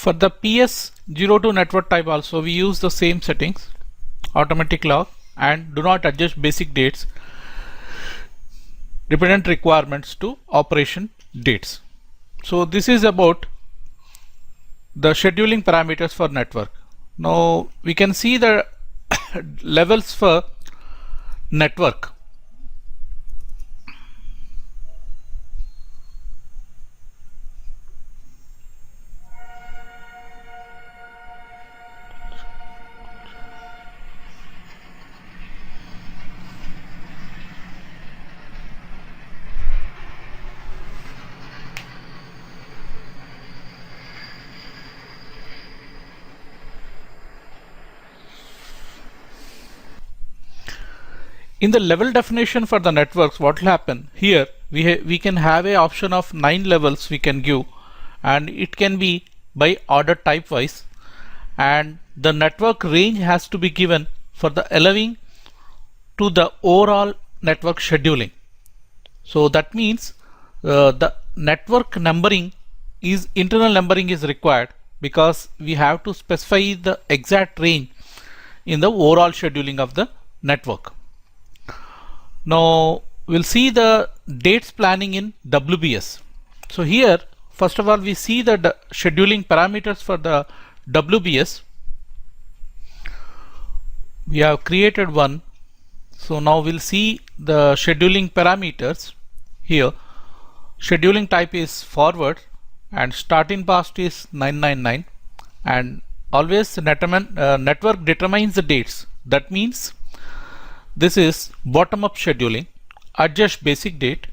S1: For the PS02 network type also we use the same settings, automatic log, and do not adjust basic dates dependent requirements to operation dates. So this is about the scheduling parameters for network. Now we can see the levels for network. In the level definition for the networks, what will happen here, we can have a option of 9 levels we can give, and it can be by order type wise, and the network range has to be given for the allowing to the overall network scheduling. So that means the network numbering is internal numbering is required, because we have to specify the exact range in the overall scheduling of the network. Now we'll see the dates planning in WBS. So here first of all we see the scheduling parameters for the WBS. We have created one. So now we'll see the scheduling parameters here. Scheduling type is forward and starting past is 999, and always the network determines the dates. That means this is bottom-up scheduling, adjust basic date,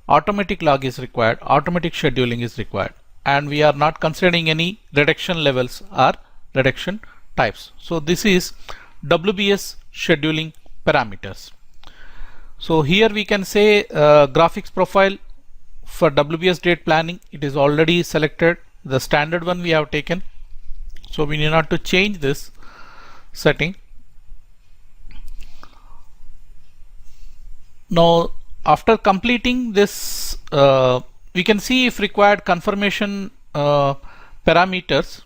S1: automatic log is required, automatic scheduling is required, and we are not considering any reduction levels or reduction types. So this is WBS scheduling parameters. So here we can say graphics profile for WBS date planning, it is already selected. The standard one we have taken, so we need not to change this setting. Now after completing this, we can see if required confirmation parameters,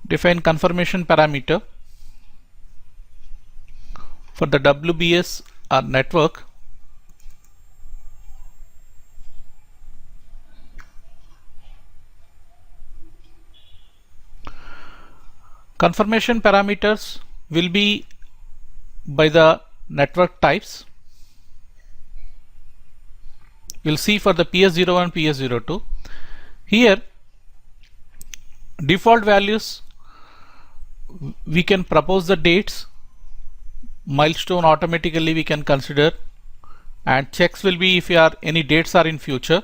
S1: define confirmation parameter for the WBS or network. Confirmation parameters will be by the network types. We'll see for the PS01 and PS02. Here default values, we can propose the dates, milestone automatically we can consider, and checks will be if any dates are in future,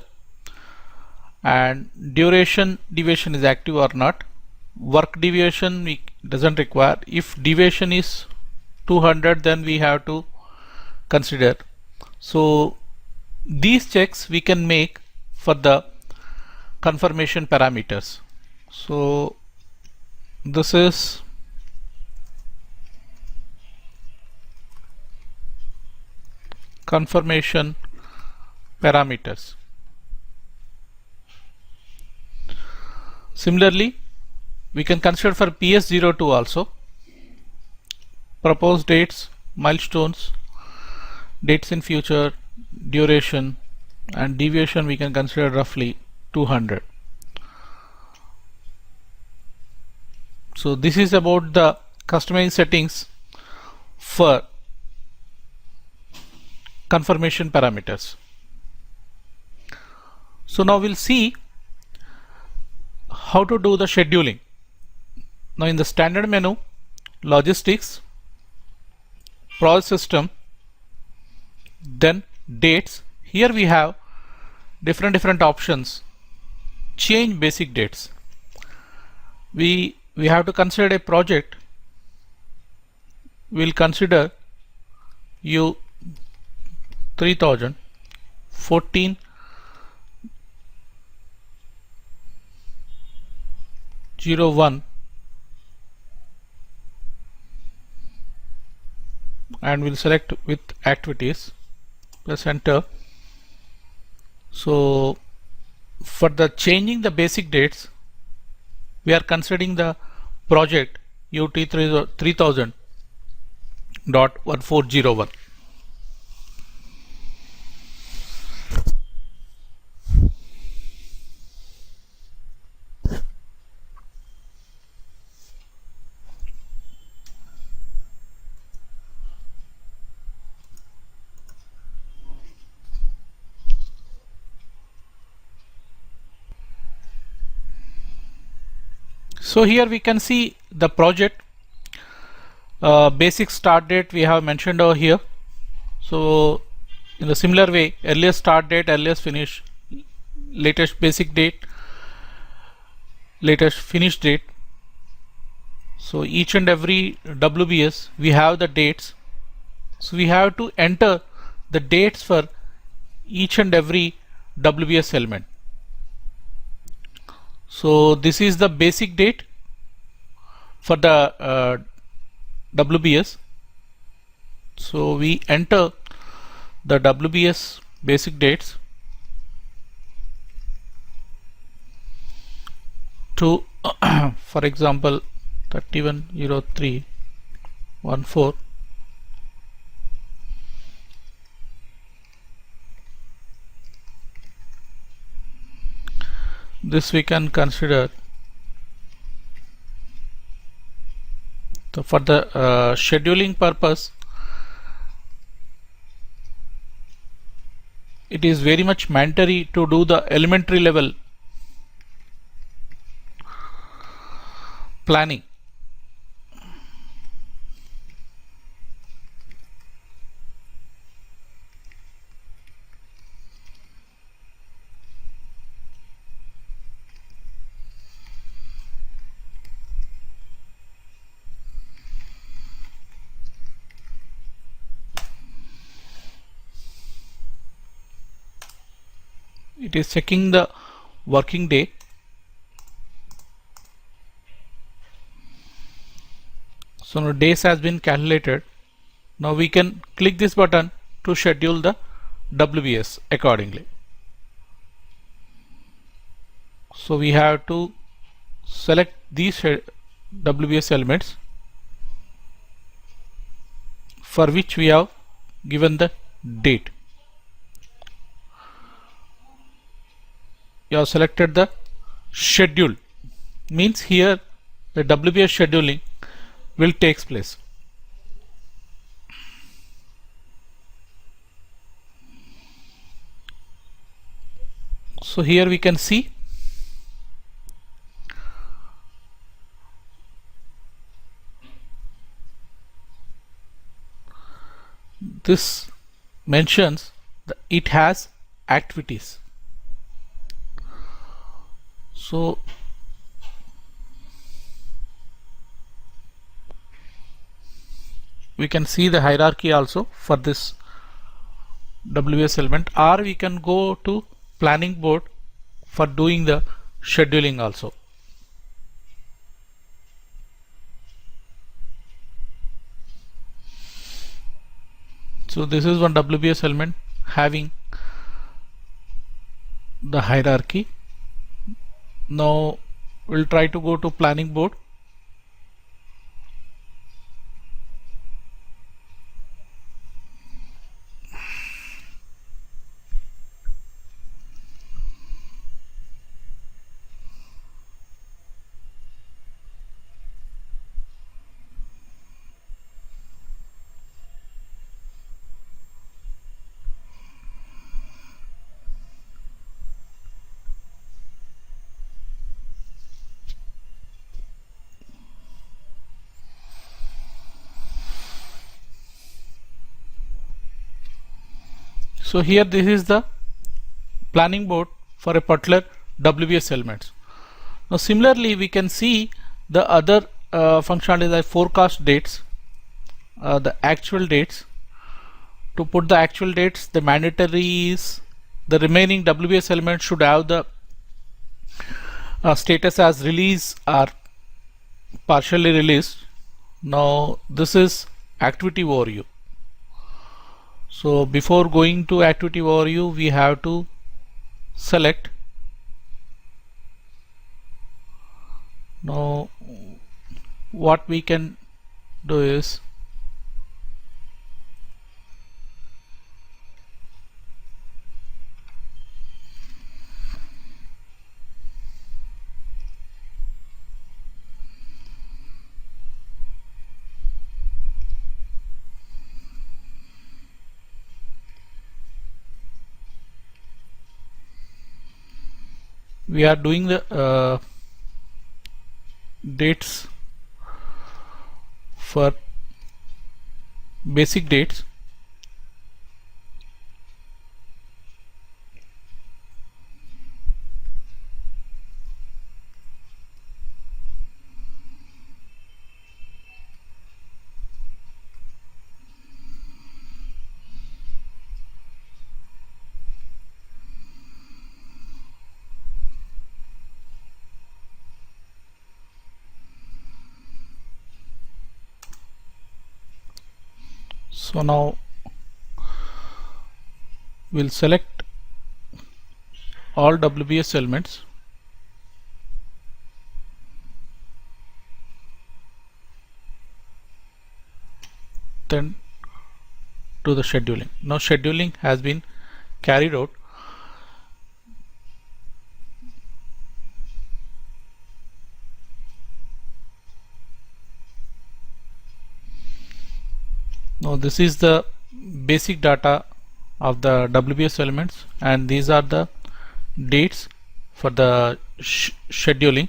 S1: and duration deviation is active or not. Work deviation we doesn't require. If deviation is 200, then we have to consider. So these checks we can make for the confirmation parameters. So this is confirmation parameters. Similarly, we can consider for PS02 also. Proposed dates, milestones, dates in future, duration, and deviation we can consider roughly 200. So this is about the customizing settings for confirmation parameters. So now we'll see how to do the scheduling. Now in the standard menu, logistics, process system, then dates. Here we have different options. Change basic dates. We have to consider a project. We'll consider U 3000 14 01, and we'll select with activities, press enter. So for the changing the basic dates, we are considering the project UT3000.1401. So here we can see the project basic start date we have mentioned over here. So in the similar way, earliest start date, earliest finish, latest basic date, latest finish date. So each and every WBS we have the dates. So we have to enter the dates for each and every WBS element. So this is the basic date for the WBS. So we enter the WBS basic dates to for example 310314. This we can consider for the scheduling purpose. It is very much mandatory to do the elementary level planning. It is checking the working day. So now days has been calculated. Now we can click this button to schedule the WBS accordingly. So we have to select these WBS elements for which we have given the date. You have selected the schedule, means here the WBS scheduling will takes place. So here we can see this mentions that it has activities. So we can see the hierarchy also for this WBS element, or we can go to planning board for doing the scheduling also. So this is one WBS element having the hierarchy. Now we'll try to go to planning board. So here this is the planning board for a particular WBS elements. Now similarly we can see the other functionality like forecast dates, the actual dates. To put the actual dates, the mandatory is the remaining WBS elements should have the status as release or partially released. Now this is activity overview. So before going to activity overview, we have to select Now what we can do is we are doing the dates for basic dates. So now we'll select all WBS elements, then to the scheduling. Now scheduling has been carried out. Now this is the basic data of the WBS elements, and these are the dates for the scheduling,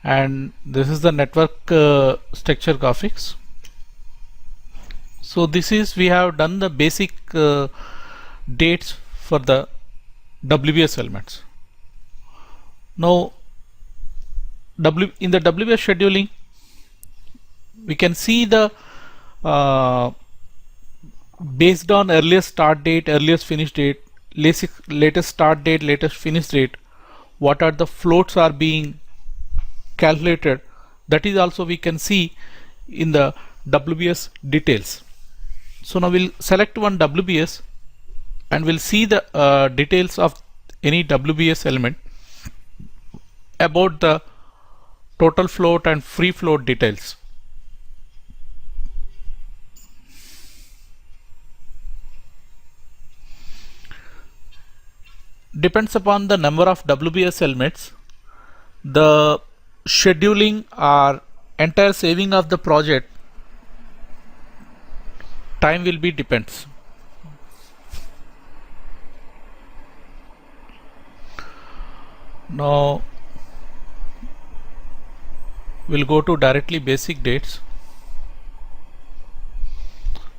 S1: and this is the network structure graphics. So this is, we have done the basic dates for the WBS elements. Now in the WBS scheduling we can see the based on earliest start date, earliest finish date, latest start date, latest finish date, what are the floats are being calculated. That is also we can see in the WBS details. So now we'll select one WBS and we'll see the details of any WBS element about the total float and free float details. Depends upon the number of WBS elements, the scheduling or entire saving of the project time will be depends. Now we'll go to directly basic dates.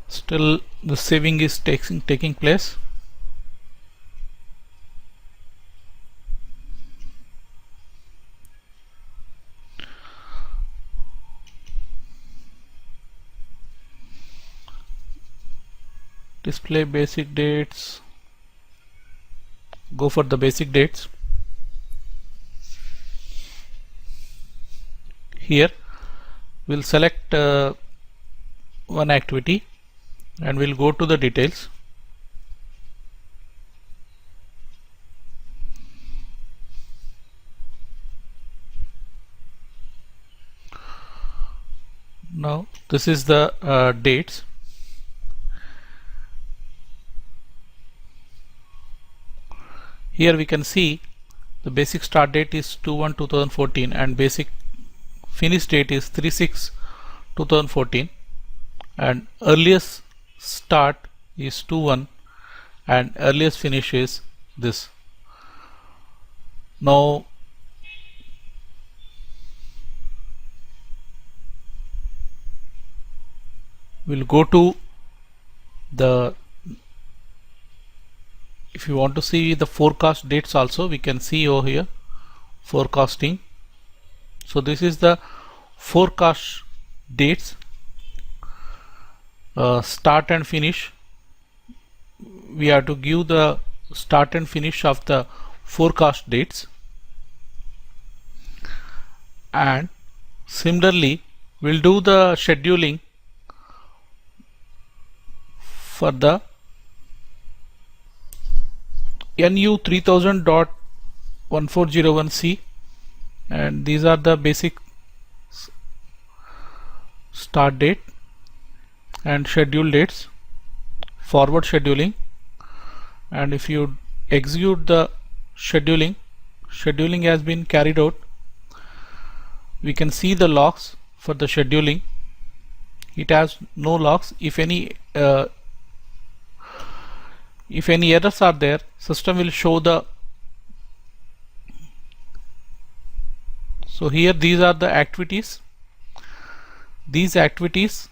S1: Still the saving is taking place. Display basic dates, go for the basic dates. Here we'll select one activity and we'll go to the details. Now this is the dates. Here we can see the basic start date is 2/1/2014 and basic finish date is 3/6/2014, and earliest start is 2/1 and earliest finish is this. Now we'll go to the, if you want to see the forecast dates also, we can see over here forecasting. So this is the forecast dates, start and finish. We have to give the start and finish of the forecast dates, and similarly we'll do the scheduling for the NU 3000.1401C and these are the basic start date and schedule dates, forward scheduling, and if you execute the scheduling has been carried out. We can see the logs for the scheduling. It has no logs. If any errors are there, system will show the. So here these are the activities. These activities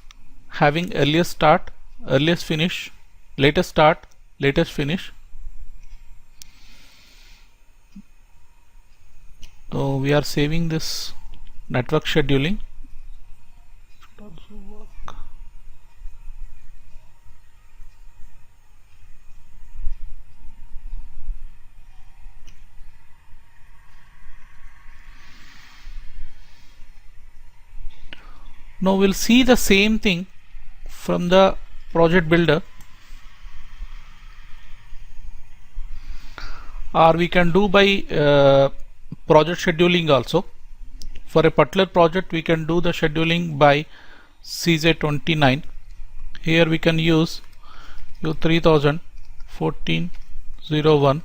S1: having earliest start, earliest finish, latest start, latest finish. So we are saving this network scheduling. Now we'll see the same thing from the project builder, or we can do by project scheduling also. For a particular project we can do the scheduling by CJ29. Here we can use U3000 1401.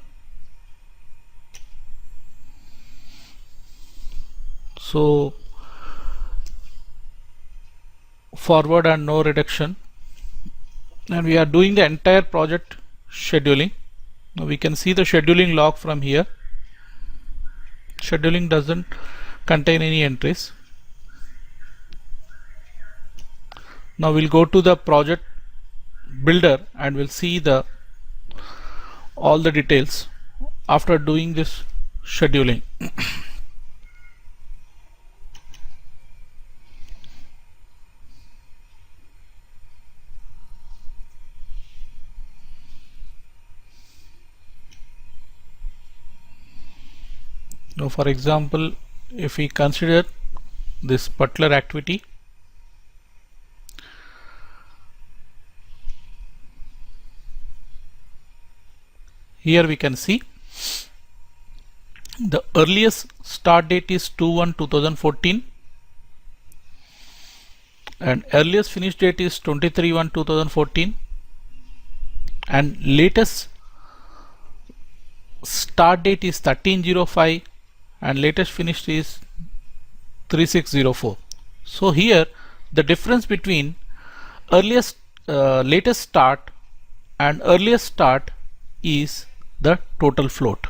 S1: So forward and no reduction, and we are doing the entire project scheduling. Now we can see the scheduling log from here. Scheduling doesn't contain any entries. Now we'll go to the project builder and we'll see the all the details after doing this scheduling. Now for example, if we consider this particular activity, here we can see the earliest start date is 2/1/2014 and earliest finish date is 23/1/2014 and latest start date is 13/05 and latest finish is 36/04. So here the difference between latest start and earliest start is the total float,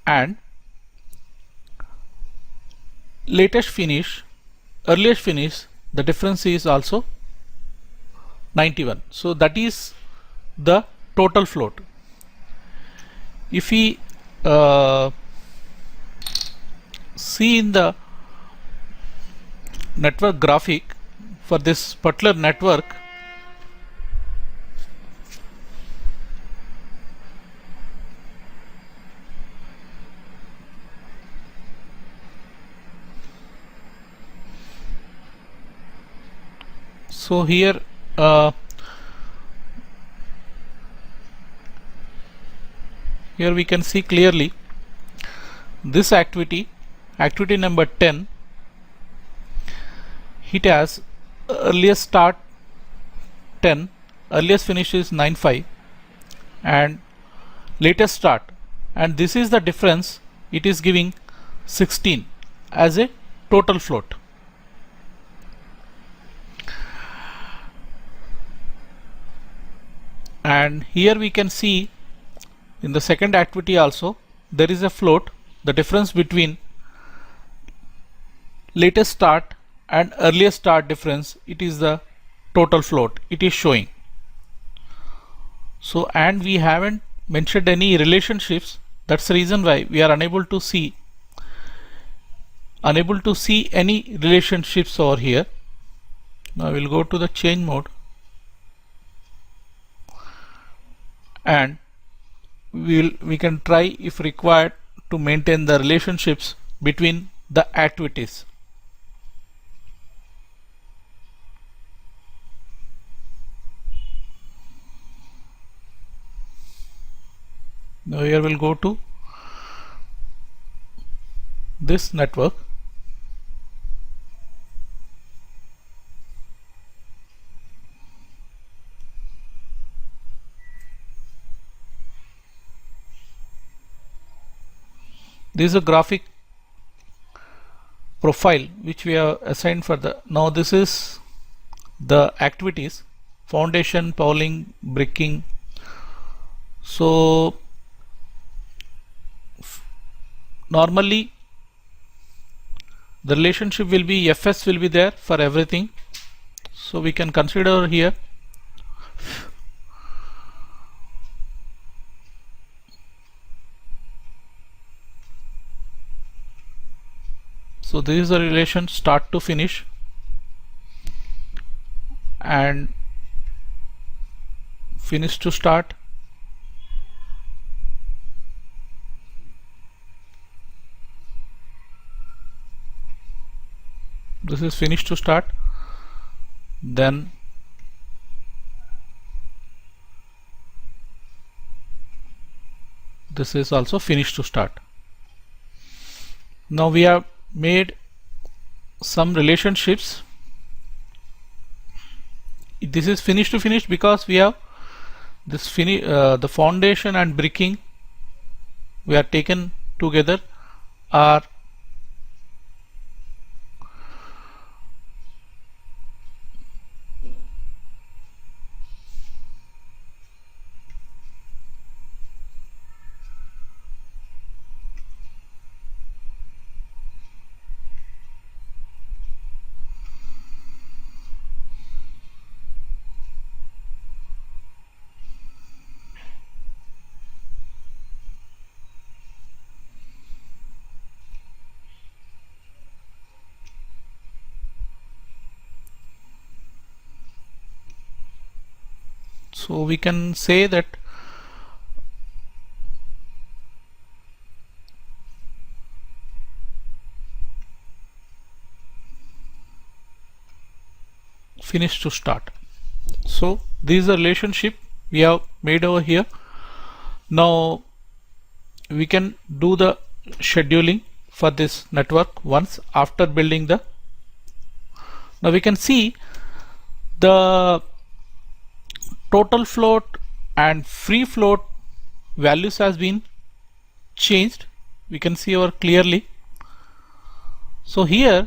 S1: and earliest finish, the difference is also 91. So that is the total float. If we see in the network graphic for this particular network, so here here we can see clearly this activity number 10, it has earliest start 10, earliest finish is 95 and latest start, and this is the difference. It is giving 16 as a total float. And here we can see in the second activity also there is a float. The difference between latest start and earliest start difference, it is the total float it is showing. So, and we haven't mentioned any relationships. That's the reason why we are unable to see any relationships over here. Now we'll go to the change mode and we can try if required to maintain the relationships between the activities. Now here we'll go to this network, this is a graphic profile which we have assigned for the, now this is the activities: foundation, piling, bricking. So normally the relationship will be FS will be there for everything, so we can consider here so this is the relation start to finish, and finish to start. This is finish to start, then this is also finish to start. Now we have made some relationships. This is finish to finish because we have this the foundation and bricking we are taken together are so we can say that finish to start. So this is the relationship we have made over here. Now we can do the scheduling for this network once after building the. Now we can see the total float and free float values has been changed. We can see over clearly. So here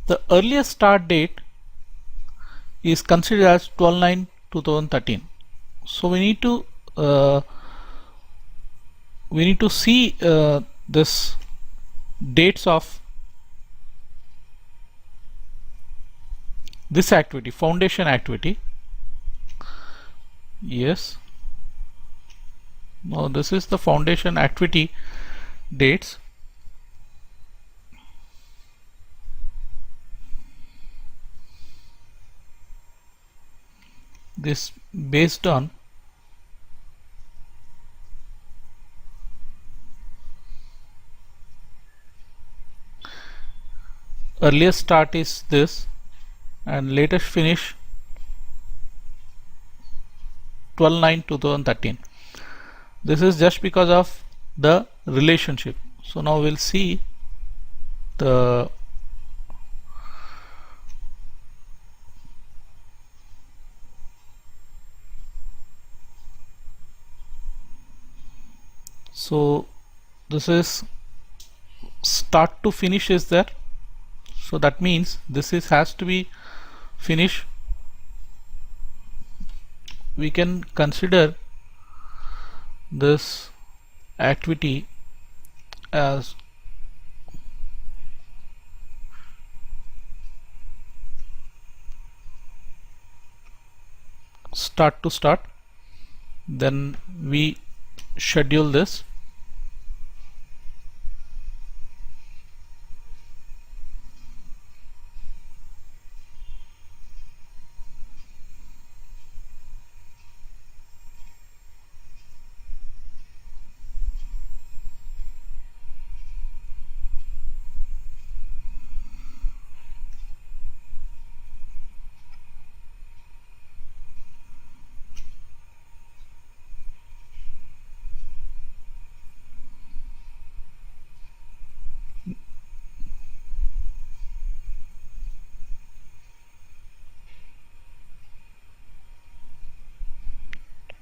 S1: the earliest start date is considered as 12/9/2013. So we need to see this dates of this activity, foundation activity. Yes, now this is the foundation activity dates. This based on earliest start is this and latest finish 12/9/2013. This is just because of the relationship. So now we'll see the so this is start to finish is there, so that means this is has to be finish. We can consider this activity as start to start, then we schedule this.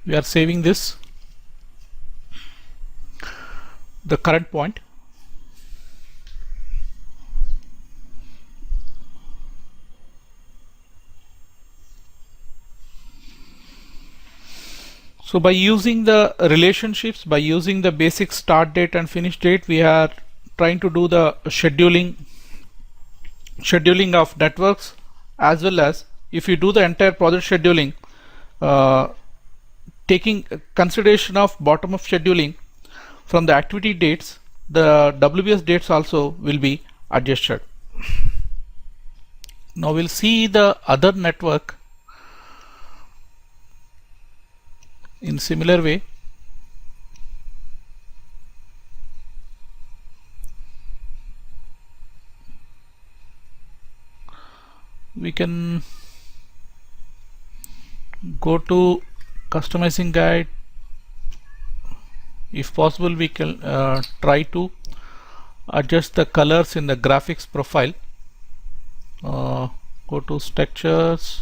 S1: we are saving this, the current point. So by using the relationships, by using the basic start date and finish date, we are trying to do the scheduling of networks, as well as if you do the entire project scheduling, taking consideration of bottom up scheduling from the activity dates, the WBS dates also will be adjusted. Now we'll see the other network in similar way. We can go to customizing guide. If possible, we can try to adjust the colors in the graphics profile. Go to structures,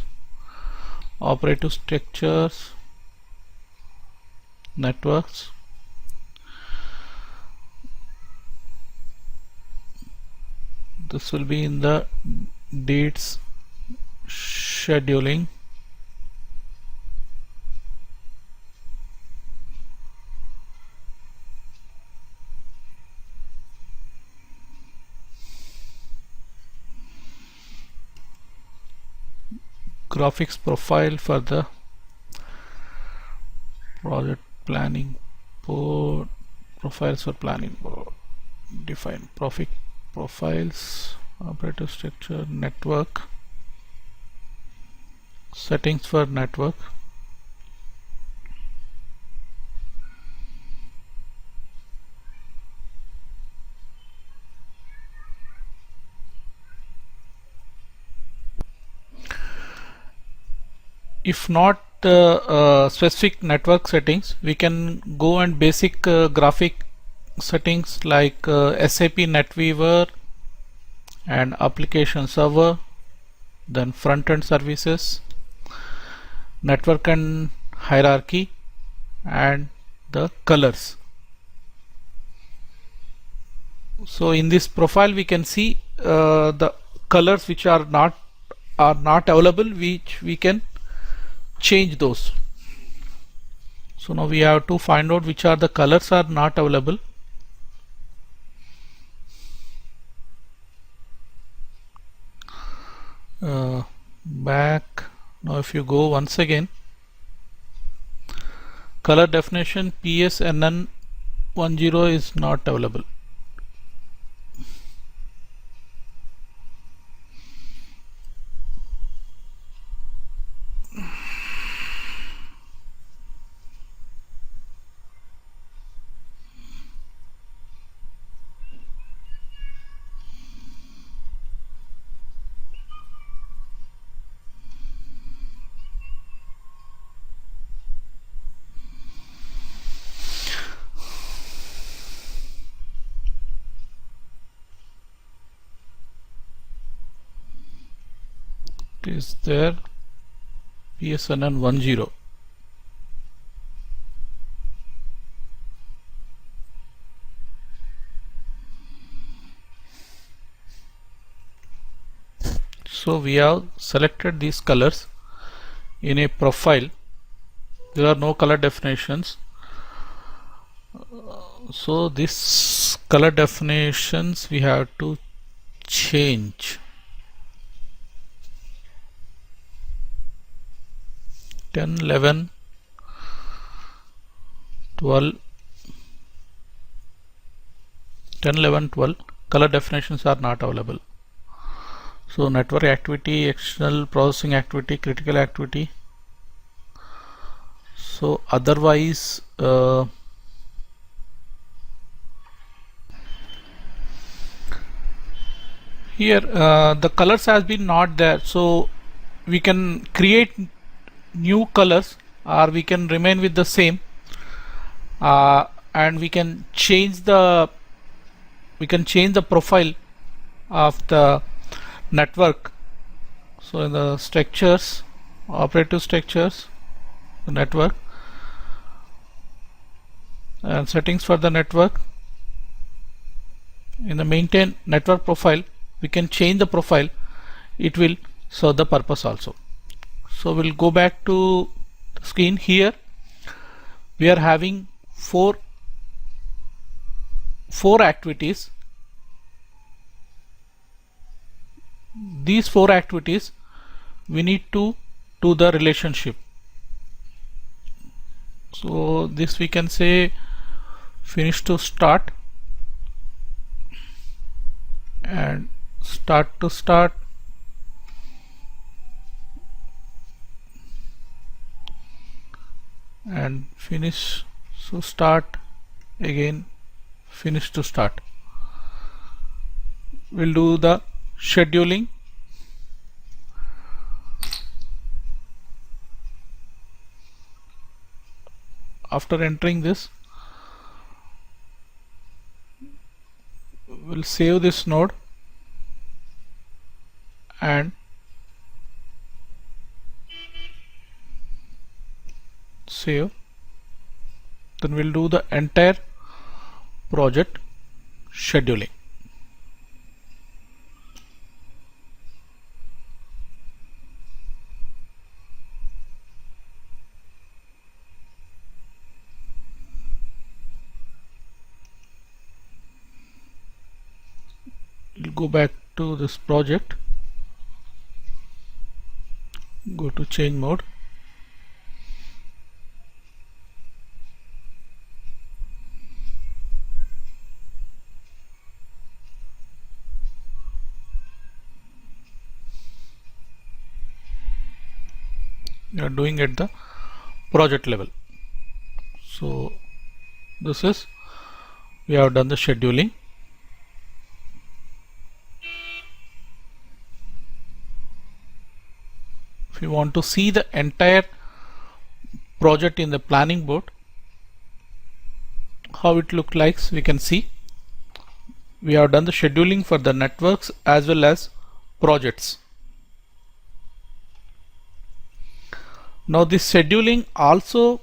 S1: operative structures, networks. This will be in the dates scheduling. Graphics profile for the project planning board, profiles for planning board, define profit profiles, operative structure, network, settings for network. If not specific network settings, we can go and basic graphic settings like SAP NetWeaver and application server, then front-end services, network and hierarchy, and the colors. So in this profile we can see the colors which are not available, which we can change those. So now we have to find out which are the colors are not available. Back. Now if you go once again, color definition PS NN10 is not available. Is there PSNN10. So we have selected these colors in a profile. There are no color definitions. So this color definitions we have to change. 10, 11, 12, 10, 11, 12 color definitions are not available. So network activity, external processing activity, critical activity. So otherwise here the colors has been not there, so we can create new colors or we can remain with the same, and we can change the profile of the network. So in the structures, operative structures, the network, And settings for the network. In the maintain network profile, we can change the profile. It will serve the purpose also. So we'll go back to the screen. Here we are having four activities. These 4 activities we need to do the relationship. So this we can say finish to start and start to start, and finish to start, again finish to start. We'll do the scheduling. After entering this, we'll save this node and save. Then we'll do the entire project scheduling. We'll go back to this project, go to change mode, we are doing at the project level. So this is, we have done the scheduling. If you want to see the entire project in the planning board, how it looks like, we can see we have done the scheduling for the networks as well as projects. Now this scheduling also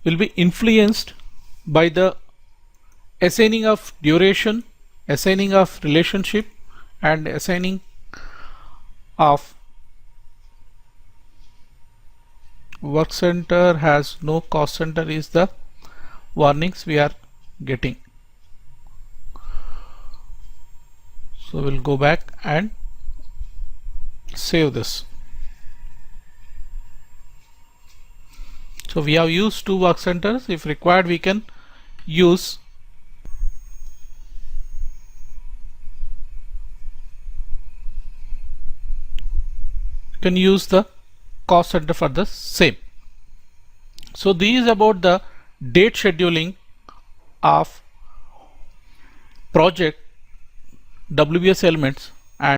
S1: will be influenced by the assigning of duration, assigning of relationship, and assigning of work center has no cost center is the warnings we are getting. So we'll go back and save this. So we have used 2 work centers. If required, we can use the cost center for the same. So this is about the date scheduling of project WBS elements